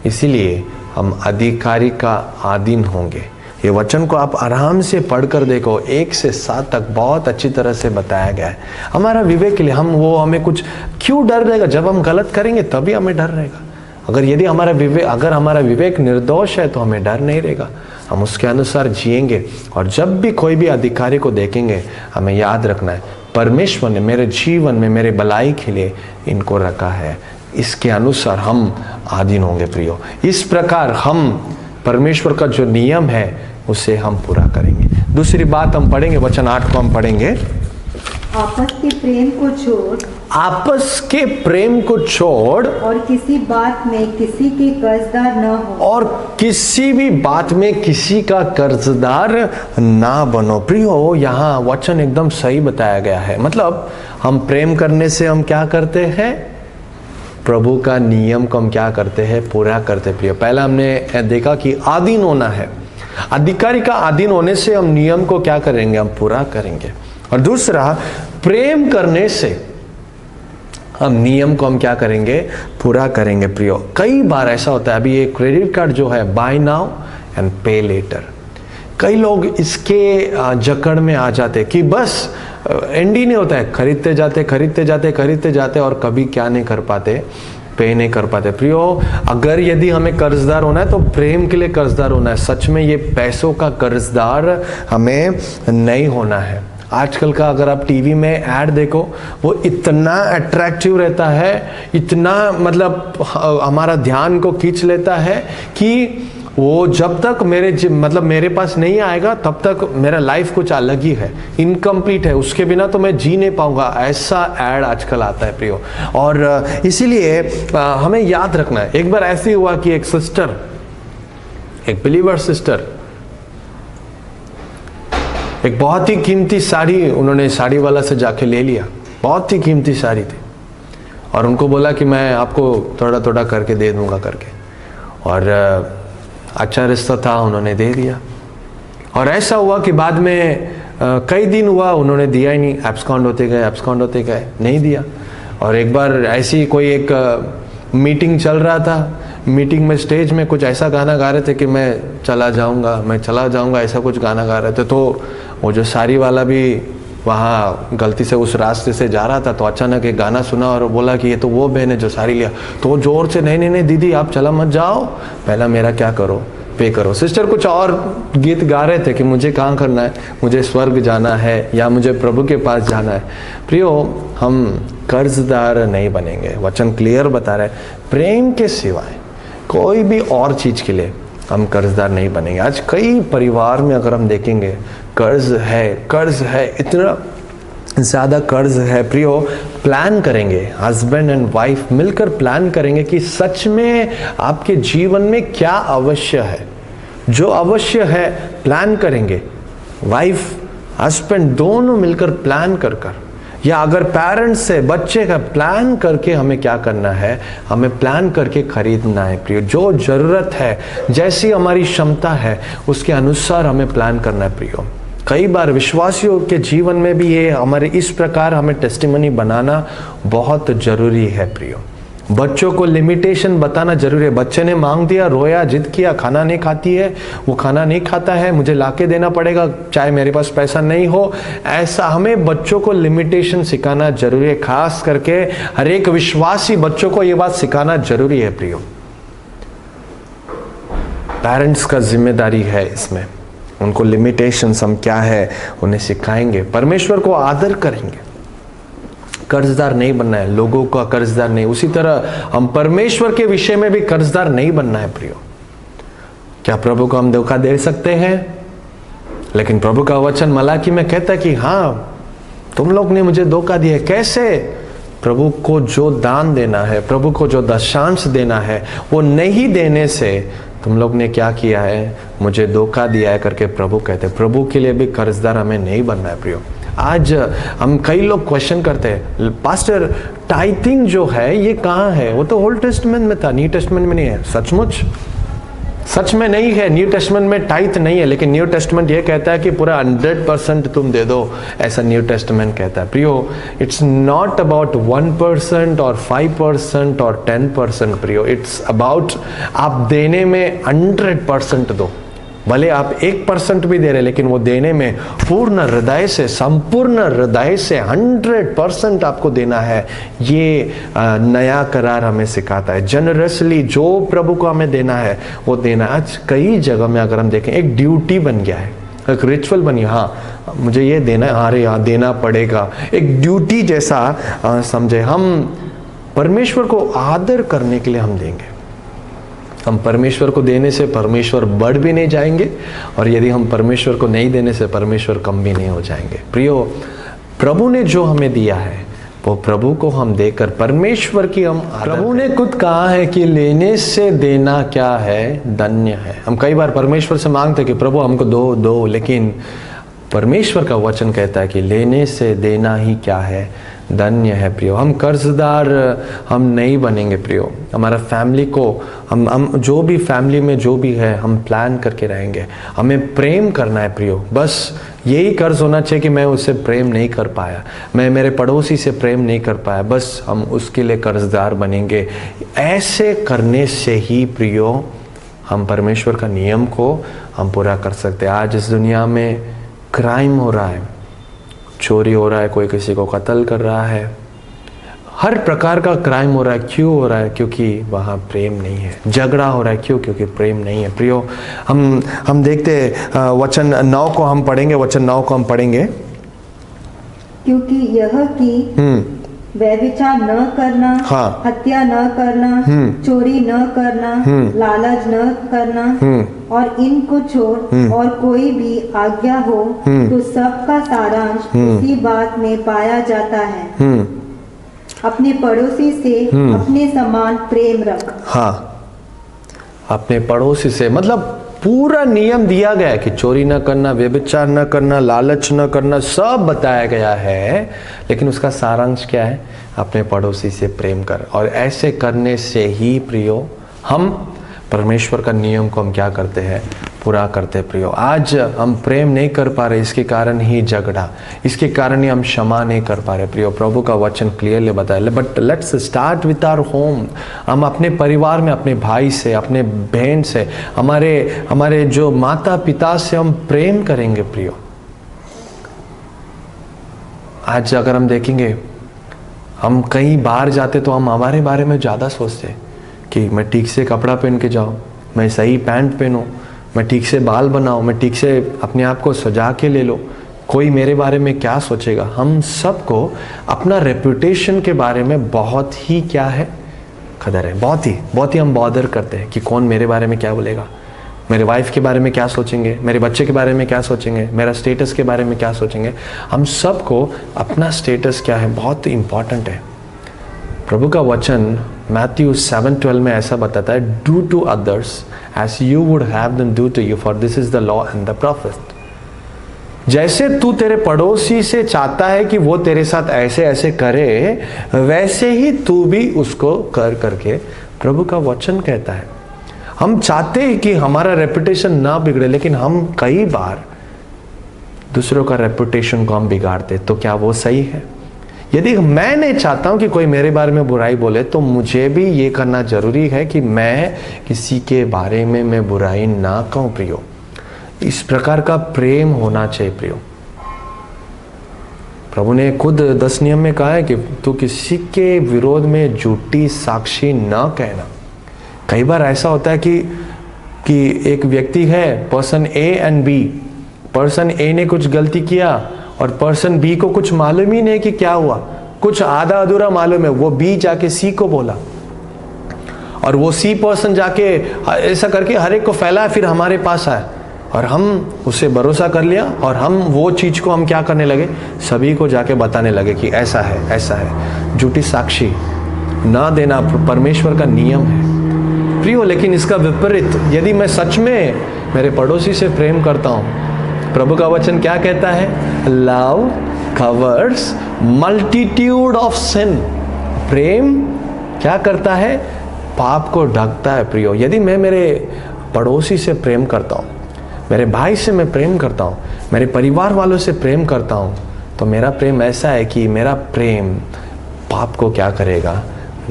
इसीलिए हम अधिकारी का अधीन होंगे। ये वचन को आप आराम से पढ़कर देखो, 1 से 7 तक बहुत अच्छी तरह से बताया गया है। हमारा विवेक के लिए हमें कुछ क्यों डर रहेगा, जब हम गलत करेंगे तभी हमें डर रहेगा। अगर हमारा विवेक निर्दोष है तो हमें डर नहीं रहेगा, हम उसके अनुसार जिएंगे। और जब भी कोई भी अधिकारी को देखेंगे हमें याद रखना है परमेश्वर ने मेरे जीवन में मेरे भलाई के लिए इनको रखा है, इसके अनुसार हम अधीन होंगे प्रियो। इस प्रकार हम परमेश्वर का जो नियम है उसे हम पूरा करेंगे। दूसरी बात हम पढ़ेंगे, वचन 8 को हम पढ़ेंगे। आपस के प्रेम को छोड़ और किसी बात में किसी के कर्जदार न हो, और किसी भी बात में किसी का कर्जदार ना बनो। प्रियो, यहाँ वचन एकदम सही बताया गया है। मतलब हम प्रेम करने से हम क्या करते हैं, प्रभु का नियम को हम क्या करते हैं, पूरा करते। प्रियो, पहला हमने देखा कि अधीन होना है, अधिकारी का अधीन होने से हम नियम को क्या करेंगे, हम पूरा करेंगे। और दूसरा, प्रेम करने से हम नियम को हम क्या करेंगे, पूरा करेंगे। प्रियो, कई बार ऐसा होता है, अभी ये क्रेडिट कार्ड जो है बाय नाउ एंड पे लेटर, कई लोग इसके जकड़ में आ जाते कि बस एंड ही नहीं होता है, खरीदते जाते और कभी क्या नहीं कर पाते, पे नहीं कर पाते। प्रियो, अगर यदि हमें कर्जदार होना है तो प्रेम के लिए कर्जदार होना है। सच में ये पैसों का कर्जदार हमें नहीं होना है। आजकल का अगर आप टीवी में ऐड देखो, वो इतना अट्रैक्टिव रहता है, इतना मतलब हमारा ध्यान को खींच लेता है कि वो जब तक मेरे पास नहीं आएगा तब तक मेरा लाइफ कुछ अलग ही है, इनकम्प्लीट है, उसके बिना तो मैं जी नहीं पाऊंगा। ऐसा ऐड आजकल आता है प्रियो। और इसीलिए हमें याद रखना है। एक बार ऐसे हुआ कि एक सिस्टर एक बिलीवर सिस्टर एक बहुत ही कीमती साड़ी उन्होंने साड़ी वाला से जाके ले लिया, बहुत ही कीमती साड़ी थी, और उनको बोला कि मैं आपको थोड़ा थोड़ा करके दे दूंगा करके, और अच्छा रिश्ता था, उन्होंने दे दिया। और ऐसा हुआ कि बाद में कई दिन हुआ उन्होंने दिया ही नहीं, एब्सकॉन्ड होते गए, नहीं दिया। और एक बार ऐसी कोई एक मीटिंग चल रहा था, मीटिंग में स्टेज में कुछ ऐसा गाना गा रहे थे कि मैं चला जाऊंगा, ऐसा कुछ गाना गा रहे थे। तो वो जो साड़ी वाला भी वहाँ गलती से उस रास्ते से जा रहा था, तो अचानक एक गाना सुना और बोला कि ये तो वो बहन है जो साड़ी लिया। तो वो जोर से नहीं दीदी आप चला मत जाओ, पहला मेरा क्या करो, पे करो। सिस्टर कुछ और गीत गा रहे थे कि मुझे कहाँ करना है, मुझे स्वर्ग जाना है या मुझे प्रभु के पास जाना है। प्रियो, हम कर्जदार नहीं बनेंगे। वचन क्लियर बता रहा है, प्रेम के सिवाय कोई भी और चीज के लिए हम कर्जदार नहीं बनेंगे। आज कई परिवार में अगर हम देखेंगे कर्ज है, इतना ज़्यादा कर्ज है। प्रियो, प्लान करेंगे, हस्बैंड एंड वाइफ मिलकर प्लान करेंगे कि सच में आपके जीवन में क्या अवश्य है, जो अवश्य है प्लान करेंगे। वाइफ हस्बैंड दोनों मिलकर प्लान कर या अगर पेरेंट्स से बच्चे का प्लान करके हमें क्या करना है, हमें प्लान करके खरीदना है। प्रियो, जो जरूरत है, जैसी हमारी क्षमता है, उसके अनुसार हमें प्लान करना है। प्रियो, कई बार विश्वासियों के जीवन में भी ये हमारे इस प्रकार हमें टेस्टिमनी बनाना बहुत जरूरी है। प्रियो, बच्चों को लिमिटेशन बताना जरूरी है। बच्चे ने मांग दिया, रोया, जिद किया, खाना नहीं खाती है, वो खाना नहीं खाता है, मुझे लाके देना पड़ेगा चाहे मेरे पास पैसा नहीं हो। ऐसा हमें बच्चों को लिमिटेशन सिखाना जरूरी है। खास करके हर एक विश्वासी बच्चों को ये बात सिखाना जरूरी है। प्रियो, पेरेंट्स का जिम्मेदारी है इसमें, उनको लिमिटेशंस हम क्या है उन्हें सिखाएंगे। परमेश्वर को आदर करेंगे, कर्जदार नहीं बनना है, लोगों का कर्जदार नहीं। उसी तरह हम परमेश्वर के विषय में भी कर्जदार नहीं बनना है। प्रियो, क्या प्रभु को हम धोखा दे सकते हैं? लेकिन प्रभु का वचन मलाकी में कहता है कि हाँ, तुम लोग ने मुझे धोखा दिया। कैसे? प्रभु को जो दान देना है, प्रभु को जो दशांश देना है, वो नहीं देने से तुम लोग ने क्या किया है, मुझे धोखा दिया है करके प्रभु कहते हैं। प्रभु के लिए भी कर्जदार हमें नहीं बनना है। प्रियो, आज हम कई लोग क्वेश्चन करते हैं, पास्टर टाइथिंग जो है ये कहाँ है? वो तो ओल्ड टेस्टमेंट में था, न्यू टेस्टमेंट में नहीं है। सचमुच सच में नहीं है, न्यू टेस्टमेंट में टाइथ नहीं है, लेकिन न्यू टेस्टमेंट ये कहता है कि पूरा 100% तुम दे दो, ऐसा न्यू टेस्टमेंट कहता है। प्रियो, इट्स नॉट अबाउट 1% और 5% और 10%। प्रियो, इट्स अबाउट आप देने में 100% दो। भले आप 1% भी दे रहे, लेकिन वो देने में पूर्ण हृदय से, संपूर्ण हृदय से 100% आपको देना है। ये नया करार हमें सिखाता है। जनरसली जो प्रभु को हमें देना है वो देना। आज कई जगह में अगर हम देखें, एक ड्यूटी बन गया है, एक रिचुअल बन गया। हाँ, मुझे ये देना है, अरे यहाँ देना पड़ेगा, एक ड्यूटी जैसा समझे। हम परमेश्वर को आदर करने के लिए हम देंगे। हम परमेश्वर को देने से परमेश्वर बढ़ भी नहीं जाएंगे, और यदि हम परमेश्वर को नहीं देने से परमेश्वर कम भी नहीं हो जाएंगे। प्रियो, प्रभु ने जो हमें दिया है वो प्रभु को हम देकर परमेश्वर की हम प्रभु ने खुद कहा है कि लेने से देना क्या है, धन्य है। हम कई बार परमेश्वर से मांगते कि प्रभु हमको दो, लेकिन परमेश्वर का वचन कहता है कि लेने से देना ही क्या है, धन्य है। प्रियो, हम कर्जदार हम नहीं बनेंगे। प्रियो, हमारा फैमिली को हम जो भी फैमिली में जो भी है हम प्लान करके रहेंगे। हमें प्रेम करना है। प्रियो, बस यही कर्ज होना चाहिए कि मैं उससे प्रेम नहीं कर पाया, मैं मेरे पड़ोसी से प्रेम नहीं कर पाया, बस हम उसके लिए कर्जदार बनेंगे। ऐसे करने से ही प्रियो हम परमेश्वर का नियम को हम पूरा कर सकते हैं। आज इस दुनिया में क्राइम हो रहा है, चोरी हो रहा है, कोई किसी को कत्ल कर रहा है, हर प्रकार का क्राइम हो रहा है। क्यों हो रहा है? क्योंकि वहाँ प्रेम नहीं है। झगड़ा हो रहा है, क्यों? क्योंकि प्रेम नहीं है। प्रियो, हम देखते वचन 9 को हम पढ़ेंगे, वचन 9 को हम पढ़ेंगे। क्योंकि यह कि व्यभिचार न करना, हाँ, हत्या न करना, चोरी न करना, लालच न करना, और इनको छोड़ और कोई भी आज्ञा हो तो सबका सारांश इसी बात में पाया जाता है, अपने पड़ोसी से अपने समान प्रेम रख। हाँ, अपने पड़ोसी से, मतलब पूरा नियम दिया गया है कि चोरी न करना, व्यभिचार न करना, लालच न करना, सब बताया गया है। लेकिन उसका सारांश क्या है? अपने पड़ोसी से प्रेम कर। और ऐसे करने से ही प्रियो हम परमेश्वर का नियम को हम क्या करते हैं? पूरा करते प्रियो। आज हम प्रेम नहीं कर पा रहे, इसके कारण ही झगड़ा, इसके कारण ही हम क्षमा नहीं कर पा रहे प्रियो। प्रभु का वचन क्लियरली बताया। But let's start with our home. हम अपने परिवार में अपने भाई से, अपने बहन से, हमारे जो माता पिता से हम प्रेम करेंगे प्रियो। आज अगर हम देखेंगे, हम कहीं बाहर जाते तो हम हमारे बारे में ज़्यादा सोचते कि मैं ठीक से कपड़ा पहन के जाऊँ, मैं सही पैंट पहनूँ, मैं ठीक से बाल बनाऊँ, मैं ठीक से अपने आप को सजा के ले लो, कोई मेरे बारे में क्या सोचेगा। हम सबको अपना रेपुटेशन के बारे में बहुत ही क्या है? कदर है। बहुत ही हम बॉदर करते हैं कि कौन मेरे बारे में क्या बोलेगा, मेरे वाइफ के बारे में क्या सोचेंगे, मेरे बच्चे के बारे में क्या सोचेंगे, मेरा स्टेटस के बारे में क्या सोचेंगे। हम सबको अपना स्टेटस क्या है बहुत इंपॉर्टेंट है। प्रभु का वचन मैथ्यू 7:12 में ऐसा बताता है, do to others as you would have them do to you, for this is the law and the prophet. जैसे तू तेरे पड़ोसी से चाहता है कि वो तेरे साथ ऐसे ऐसे करे, वैसे ही तू भी उसको कर करके, प्रभु का वचन कहता है। हम चाहते हैं कि हमारा रेपुटेशन ना बिगड़े, लेकिन हम कई बार दूसरों का रेपुटेशन को हम बिगाड़ते। तो क्या वो सही है? यदि मैं नहीं चाहता हूं कि कोई मेरे बारे में बुराई बोले, तो मुझे भी ये करना जरूरी है कि मैं किसी के बारे में मैं बुराई ना कहूं प्रियो। इस प्रकार का प्रेम होना चाहिए प्रियो। प्रभु ने खुद 10 नियम में कहा है कि तू किसी के विरोध में झूठी साक्षी ना कहना। कई बार ऐसा होता है कि एक व्यक्ति है, person A and B. Person A ने कुछ गलती किया और पर्सन बी को कुछ मालूम ही नहीं कि क्या हुआ, कुछ आधा अधूरा मालूम है। वो बी जाके सी को बोला और वो सी पर्सन जाके ऐसा करके हर एक को फैलाया, फिर हमारे पास आया और हम उसे भरोसा कर लिया और हम वो चीज को हम क्या करने लगे? सभी को जाके बताने लगे कि ऐसा है, ऐसा है। झूठी साक्षी ना देना परमेश्वर का नियम है प्रियो। लेकिन इसका विपरीत, यदि मैं सच में मेरे पड़ोसी से प्रेम करता हूं, प्रभु का वचन क्या कहता है? Love covers multitude of sin. प्रेम क्या करता है? पाप को ढकता है प्रियो। यदि मैं मेरे पड़ोसी से प्रेम करता हूँ, मेरे भाई से मैं प्रेम करता हूँ, मेरे परिवार वालों से प्रेम करता हूँ, तो मेरा प्रेम ऐसा है कि मेरा प्रेम पाप को क्या करेगा?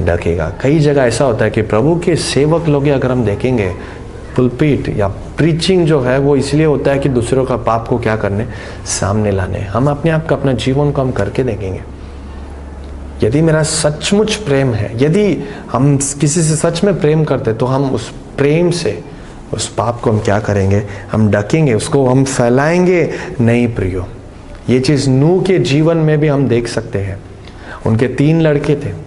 ढकेगा। कई जगह ऐसा होता है कि प्रभु के सेवक लोग, अगर हम देखेंगे, पुलपीट या प्रीचिंग जो है वो इसलिए होता है कि दूसरों का पाप को क्या करने? सामने लाने। हम अपने आप का, अपना जीवन को हम करके देखेंगे। यदि मेरा सचमुच प्रेम है, यदि हम किसी से सच में प्रेम करते, तो हम उस प्रेम से उस पाप को हम क्या करेंगे? हम ढकेंगे, उसको हम फैलाएंगे नहीं प्रियो। ये चीज़ नूह के जीवन में भी हम देख सकते हैं। उनके 3 लड़के थे,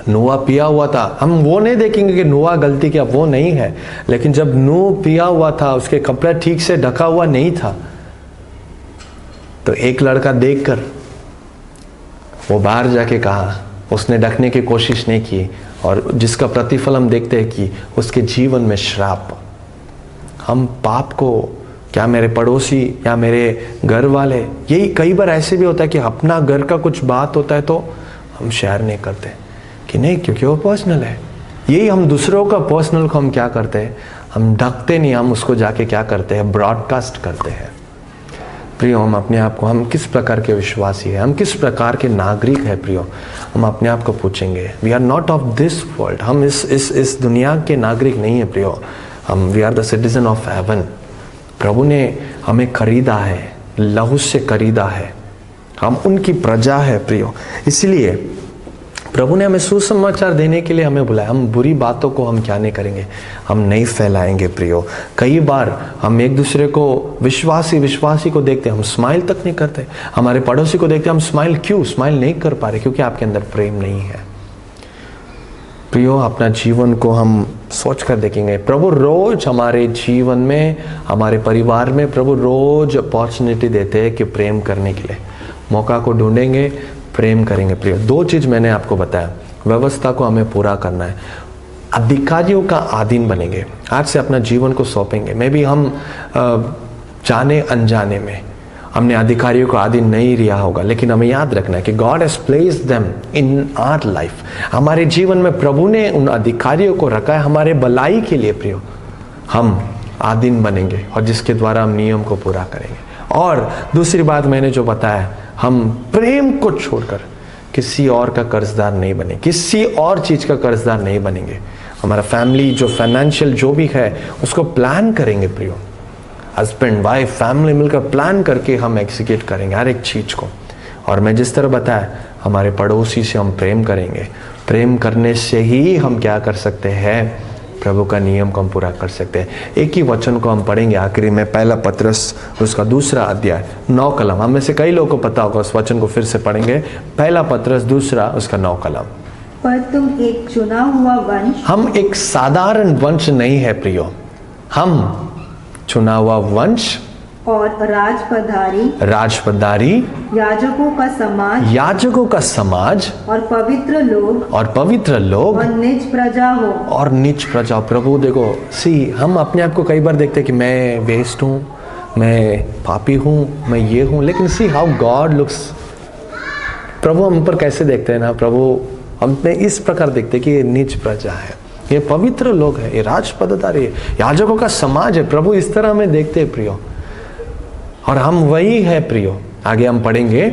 नोआ पिया हुआ था। हम वो नहीं देखेंगे कि नोआ गलती किया, वो नहीं है। लेकिन जब नूह पिया हुआ था, उसके कपड़ा ठीक से ढका हुआ नहीं था, तो एक लड़का देखकर वो बाहर जाके कहा, उसने ढकने की कोशिश नहीं की, और जिसका प्रतिफल हम देखते हैं कि उसके जीवन में श्राप। हम पाप को, क्या मेरे पड़ोसी या मेरे घर वाले, यही कई बार ऐसे भी होता है कि अपना घर का कुछ बात होता है तो हम शेयर नहीं करते कि नहीं, क्योंकि वो पर्सनल है। यही हम दूसरों का पर्सनल को हम क्या करते हैं? हम ढकते नहीं, हम उसको जाके क्या करते हैं? ब्रॉडकास्ट करते हैं। प्रियो, हम अपने आप को, हम किस प्रकार के विश्वासी हैं, हम किस प्रकार के नागरिक हैं प्रियो, हम अपने आप को पूछेंगे। We are not of this world. हम इस दुनिया के नागरिक नहीं है प्रियो। हम we are the citizen of heaven. प्रभु ने हमें खरीदा है, लहू से खरीदा है, हम उनकी प्रजा है प्रियो। इसलिए प्रभु ने हमें सुसमाचार देने के लिए हमें बुलाया। हम बुरी बातों को हम क्या नहीं करेंगे? हम नहीं फैलाएंगे प्रियो। कई बार हम एक दूसरे को, विश्वासी को देखते हैं, हम स्माइल तक नहीं करते। हमारे पड़ोसी को देखते हैं, हम स्माइल नहीं कर पा रहे? क्योंकि आपके अंदर प्रेम नहीं है प्रियो। अपना जीवन को हम सोच कर देखेंगे। प्रभु रोज हमारे जीवन में, हमारे परिवार में, प्रभु रोज अपॉर्चुनिटी देते हैं कि प्रेम करने के लिए। मौका को ढूंढेंगे, प्रेम करेंगे प्रियो। 2 चीज मैंने आपको बताया। व्यवस्था को हमें पूरा करना है। अधिकारियों का अधीन बनेंगे। आज से अपना जीवन को सौंपेंगे। मे भी हम जाने अनजाने में हमने अधिकारियों को अधीन नहीं लिया होगा, लेकिन हमें याद रखना है कि God has placed them in our life. हमारे जीवन में प्रभु ने उन अधिकारियों को रखा है हमारे भलाई के लिए। प्रियो, हम अधीन बनेंगे और जिसके द्वारा हम नियम को पूरा करेंगे। और दूसरी बात मैंने जो बताया, हम प्रेम को छोड़कर किसी और का कर्जदार नहीं बने, किसी और चीज का कर्जदार नहीं बनेंगे। हमारा फैमिली जो फाइनेंशियल जो भी है उसको प्लान करेंगे। प्रियो, हस्बैंड वाइफ फैमिली मिलकर प्लान करके हम एग्जीक्यूट करेंगे हर एक चीज को। और मैं जिस तरह बताया, हमारे पड़ोसी से हम प्रेम करेंगे। प्रेम करने से ही हम क्या कर सकते हैं, प्रभु का नियम को हम पूरा कर सकते हैं। एक ही वचन को हम पढ़ेंगे आखिरी में, पहला पत्रस उसका 2 अध्याय 9 कलम। हम में से कई लोगों को पता होगा, उस वचन को फिर से पढ़ेंगे। पहला पत्रस 2 उसका 9 कलम। पर तुम एक चुना हुआ वंश, हम एक साधारण वंश नहीं है प्रियो, हम चुना हुआ वंश और राजपदारी, याजकों का समाज और पवित्र लोग और निज प्रजा। प्रभु देखो, हम अपने आप को कई बार देखते हैं कि मैं वेस्ट हूँ, मैं पापी हूँ, मैं ये हूँ, लेकिन सी हाउ गॉड लुक्स। प्रभु हम पर कैसे देखते हैं ना, प्रभु हमने इस प्रकार देखते हैं कि ये निज प्रजा है, ये पवित्र लोग है, ये राजपदारी है, याजकों का समाज है। प्रभु इस तरह हमें देखते हैं प्रियो, और हम वही है प्रियो। आगे हम पढ़ेंगे,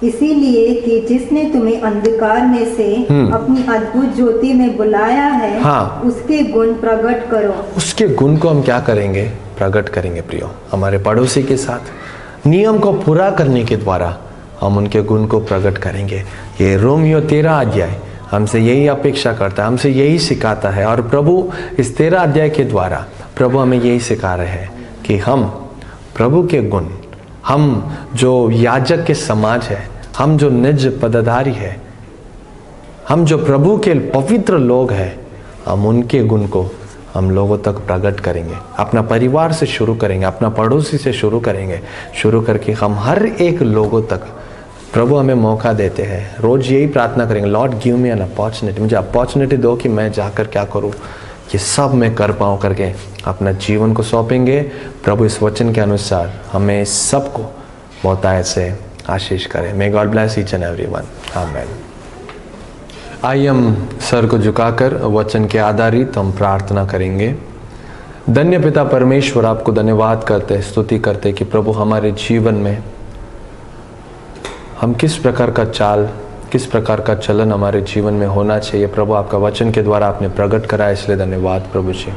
इसीलिए कि जिसने तुम्हें अंधकार में से अपनी अद्भुत ज्योति में बुलाया है, हाँ, उसके गुण प्रकट करो। उसके गुण को हम क्या करेंगे, प्रकट करेंगे प्रियो। हमारे पड़ोसी के साथ नियम को पूरा करने के द्वारा हम उनके गुण को प्रकट करेंगे। ये रोमियो 13 अध्याय हमसे यही अपेक्षा करता है, हमसे यही सिखाता है। और प्रभु इस 13 अध्याय के द्वारा प्रभु हमें यही सिखा रहे हैं कि हम प्रभु के गुण, हम जो याजक के समाज है, हम जो निज पदाधारी है, हम जो प्रभु के पवित्र लोग हैं, हम उनके गुण को हम लोगों तक प्रकट करेंगे। अपना परिवार से शुरू करेंगे, अपना पड़ोसी से शुरू करेंगे, शुरू करके हम हर एक लोगों तक प्रभु हमें मौका देते हैं। रोज यही प्रार्थना करेंगे, Lord give me an opportunity, मुझे अपॉर्चुनिटी दो कि मैं जाकर क्या करूँ, ये सब मैं कर पाऊँ करके अपना जीवन को सौंपेंगे। प्रभु इस वचन के अनुसार हमें सबको बहुत ऐसे आशीष करें। May God bless each and everyone, amen. आइए हम सर को झुकाकर वचन के आधारित हम प्रार्थना करेंगे। धन्य पिता परमेश्वर, आपको धन्यवाद करते, स्तुति करते कि प्रभु हमारे जीवन में हम किस प्रकार का चाल, किस प्रकार का चलन हमारे जीवन में होना चाहिए। प्रभु आपका वचन के द्वारा आपने प्रकट कराया, इसलिए धन्यवाद प्रभु जी।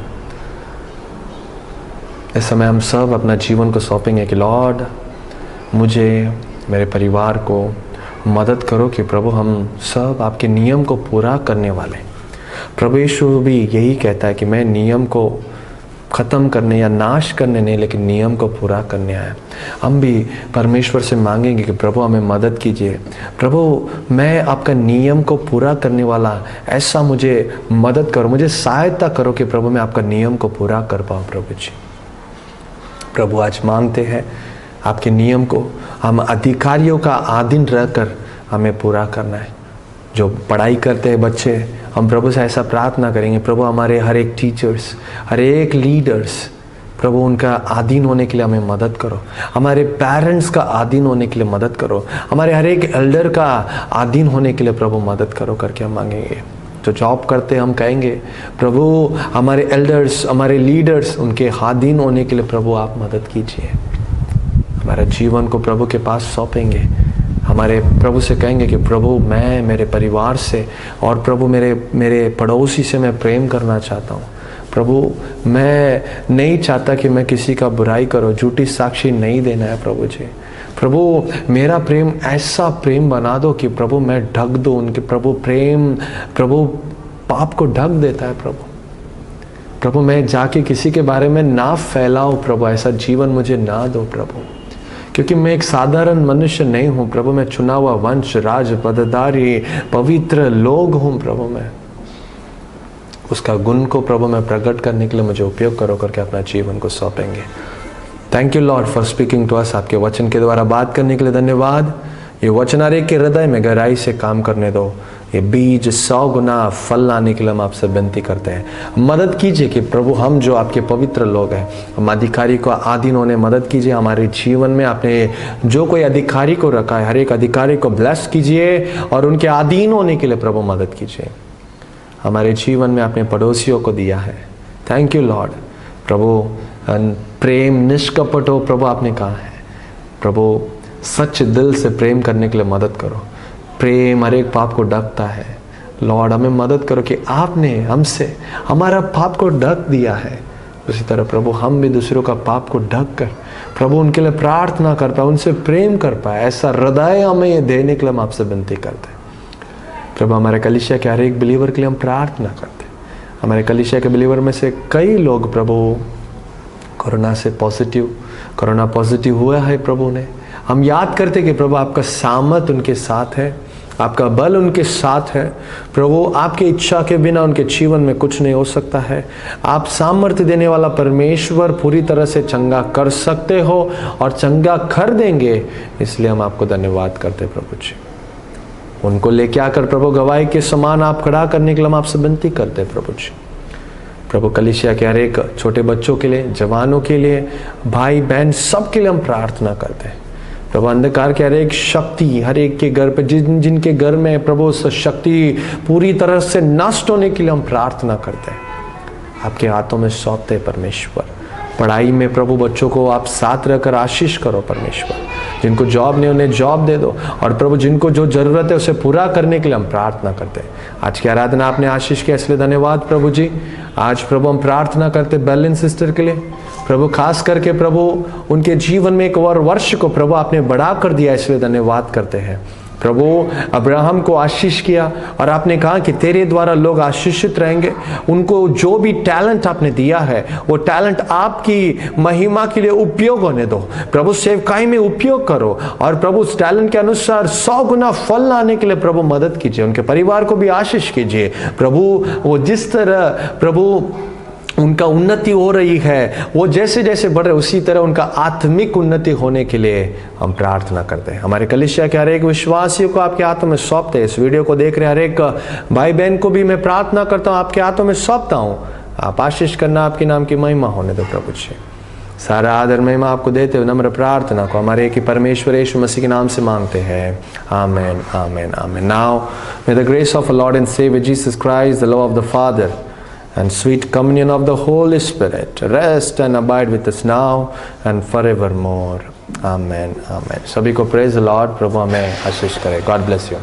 इस समय हम सब अपना जीवन को सौंपेंगे कि लॉर्ड मुझे, मेरे परिवार को मदद करो कि प्रभु हम सब आपके नियम को पूरा करने वाले। प्रभु यीशु भी यही कहता है कि मैं नियम को ख़त्म करने या नाश करने नहीं, लेकिन नियम को पूरा करने आया। हम भी परमेश्वर से मांगेंगे कि प्रभु हमें मदद कीजिए। प्रभु मैं आपका नियम को पूरा करने वाला, ऐसा मुझे मदद करो, मुझे सहायता करो कि प्रभु मैं आपका नियम को पूरा कर पाऊँ। प्रभु जी, प्रभु आज मांगते हैं आपके नियम को हम अधिकारियों का अधीन रहकर हमें पूरा करना है। जो पढ़ाई करते हैं बच्चे, हम प्रभु से ऐसा प्रार्थना करेंगे, प्रभु हमारे हर एक टीचर्स, हर एक लीडर्स, प्रभु उनका अधीन होने के लिए हमें मदद करो। हमारे पेरेंट्स का अधीन होने के लिए मदद करो। हमारे हर एक एल्डर का अधीन होने के लिए प्रभु मदद करो करके हम मांगेंगे। जो जॉब करते हम कहेंगे प्रभु हमारे एल्डर्स, हमारे लीडर्स, उनके अधीन होने के लिए प्रभु आप मदद कीजिए। हमारे जीवन को प्रभु के पास सौंपेंगे। हमारे प्रभु से कहेंगे कि प्रभु मैं मेरे परिवार से और प्रभु मेरे पड़ोसी से मैं प्रेम करना चाहता हूँ। प्रभु मैं नहीं चाहता कि मैं किसी का बुराई करूँ, झूठी साक्षी नहीं देना है प्रभु जी। प्रभु मेरा प्रेम ऐसा प्रेम बना दो कि प्रभु मैं ढक दूँ उनके। प्रभु प्रेम, प्रभु पाप को ढक देता है प्रभु मैं जाके किसी के बारे में ना फैलाऊं प्रभु, ऐसा जीवन मुझे ना दो प्रभु, क्योंकि मैं एक साधारण मनुष्य नहीं हूँ प्रभु, मैं चुना हुआ वंश, राज पदाधारी, पवित्र लोग हूँ प्रभु। मैं उसका गुण को प्रभु मैं प्रकट करने के लिए मुझे उपयोग करो करके अपना जीवन को सौंपेंगे। Thank you Lord for speaking to us. आपके वचन के द्वारा बात करने के लिए धन्यवाद। ये वचन हर एक के हृदय में गहराई से काम करने दो। ये बीज 100 गुना फल लाने के लिए हम आपसे विनती करते हैं। मदद कीजिए कि प्रभु हम जो आपके पवित्र लोग हैं, हम अधिकारी को अधीन होने मदद कीजिए। हमारे जीवन में आपने जो कोई अधिकारी को रखा है, हर एक अधिकारी को ब्लेस कीजिए और उनके अधीन होने के लिए प्रभु मदद कीजिए। हमारे जीवन में आपने पड़ोसियों को दिया है, थैंक यू लॉर्ड। प्रभु प्रेम निष्कपट हो, प्रभु आपने कहा है। प्रभु सच्चे दिल से प्रेम करने के लिए मदद करो। प्रेम हर एक पाप को ढकता है। लॉर्ड हमें मदद करो कि आपने हमसे हमारा पाप को ढक दिया है, उसी तरह प्रभु हम भी दूसरों का पाप को ढक कर प्रभु उनके लिए प्रार्थना कर पाए, उनसे प्रेम कर पाए, ऐसा हृदय हमें ये देने के लिए हम आपसे विनती करते हैं। प्रभु हमारे कलीसिया के हर एक बिलीवर के लिए हम प्रार्थना करते हैं। हमारे कलीसिया के बिलीवर में से कई लोग प्रभु कोरोना पॉजिटिव हुआ है प्रभु ने। हम याद करते कि प्रभु आपका सामर्थ उनके साथ है, आपका बल उनके साथ है। प्रभु आपकी इच्छा के बिना उनके जीवन में कुछ नहीं हो सकता है। आप सामर्थ्य देने वाला परमेश्वर पूरी तरह से चंगा कर सकते हो और चंगा कर देंगे, इसलिए हम आपको धन्यवाद करते हैं प्रभु जी। उनको लेके आकर प्रभु गवाही के समान आप खड़ा करने के लिए हम आपसे विनती करते हैं प्रभु जी। प्रभु कलीसिया के हर एक छोटे बच्चों के लिए, जवानों के लिए, भाई बहन सबके लिए हम प्रार्थना करते हैं। प्रभु अंधकार के हर एक शक्ति हर एक के घर पे जिनके घर में प्रभु शक्ति पूरी तरह से नष्ट होने के लिए हम प्रार्थना करते हैं। आपके हाथों में सौंपते परमेश्वर। पढ़ाई में प्रभु बच्चों को आप साथ रहकर आशीष करो परमेश्वर। जिनको जॉब नहीं उन्हें जॉब दे दो, और प्रभु जिनको जो जरूरत है उसे पूरा करने के लिए हम प्रार्थना करते हैं। आज की आराधना आपने आशीष किया, इसलिए धन्यवाद प्रभु जी। आज प्रभु हम प्रार्थना करते बेलिन सिस्टर के लिए प्रभु, खास करके प्रभु उनके जीवन में एक और वर्ष को प्रभु आपने बढ़ा कर दिया, इसलिए धन्यवाद करते हैं। प्रभु अब्राहम को आशीष किया और आपने कहा कि तेरे द्वारा लोग आशीषित रहेंगे। उनको जो भी टैलेंट आपने दिया है वो टैलेंट आपकी महिमा के लिए उपयोग होने दो प्रभु। सेवकाई में उपयोग करो और प्रभु उस टैलेंट के अनुसार 100 गुना फल लाने के लिए प्रभु मदद कीजिए। उनके परिवार को भी आशीष कीजिए प्रभु। वो जिस तरह प्रभु उनका उन्नति हो रही है, वो जैसे जैसे बढ़ रहे उसी तरह उनका आत्मिक उन्नति होने के लिए हम प्रार्थना करते हैं। हमारे कलीसिया के हर एक विश्वासियों को आपके हाथों में सौंपते हैं। इस वीडियो को देख रहे हर एक भाई बहन को भी मैं प्रार्थना करता हूँ, आपके हाथों में सौंपता हूँ। आप आशीष करना, आपके नाम की महिमा होने दो प्रभु जी। सारा आदर महिमा आपको देते हुए नम्र प्रार्थना को हमारे एक ही परमेश्वर यीशु मसीह के नाम से मांगते हैं, amen amen amen. Now may the grace of Lord and saviour Jesus Christ, the love of the Father and sweet communion of the Holy Spirit rest and abide with us now and forevermore. Amen. Amen. सभी को praise the Lord। प्रभु हमें आशीष करे। God bless you.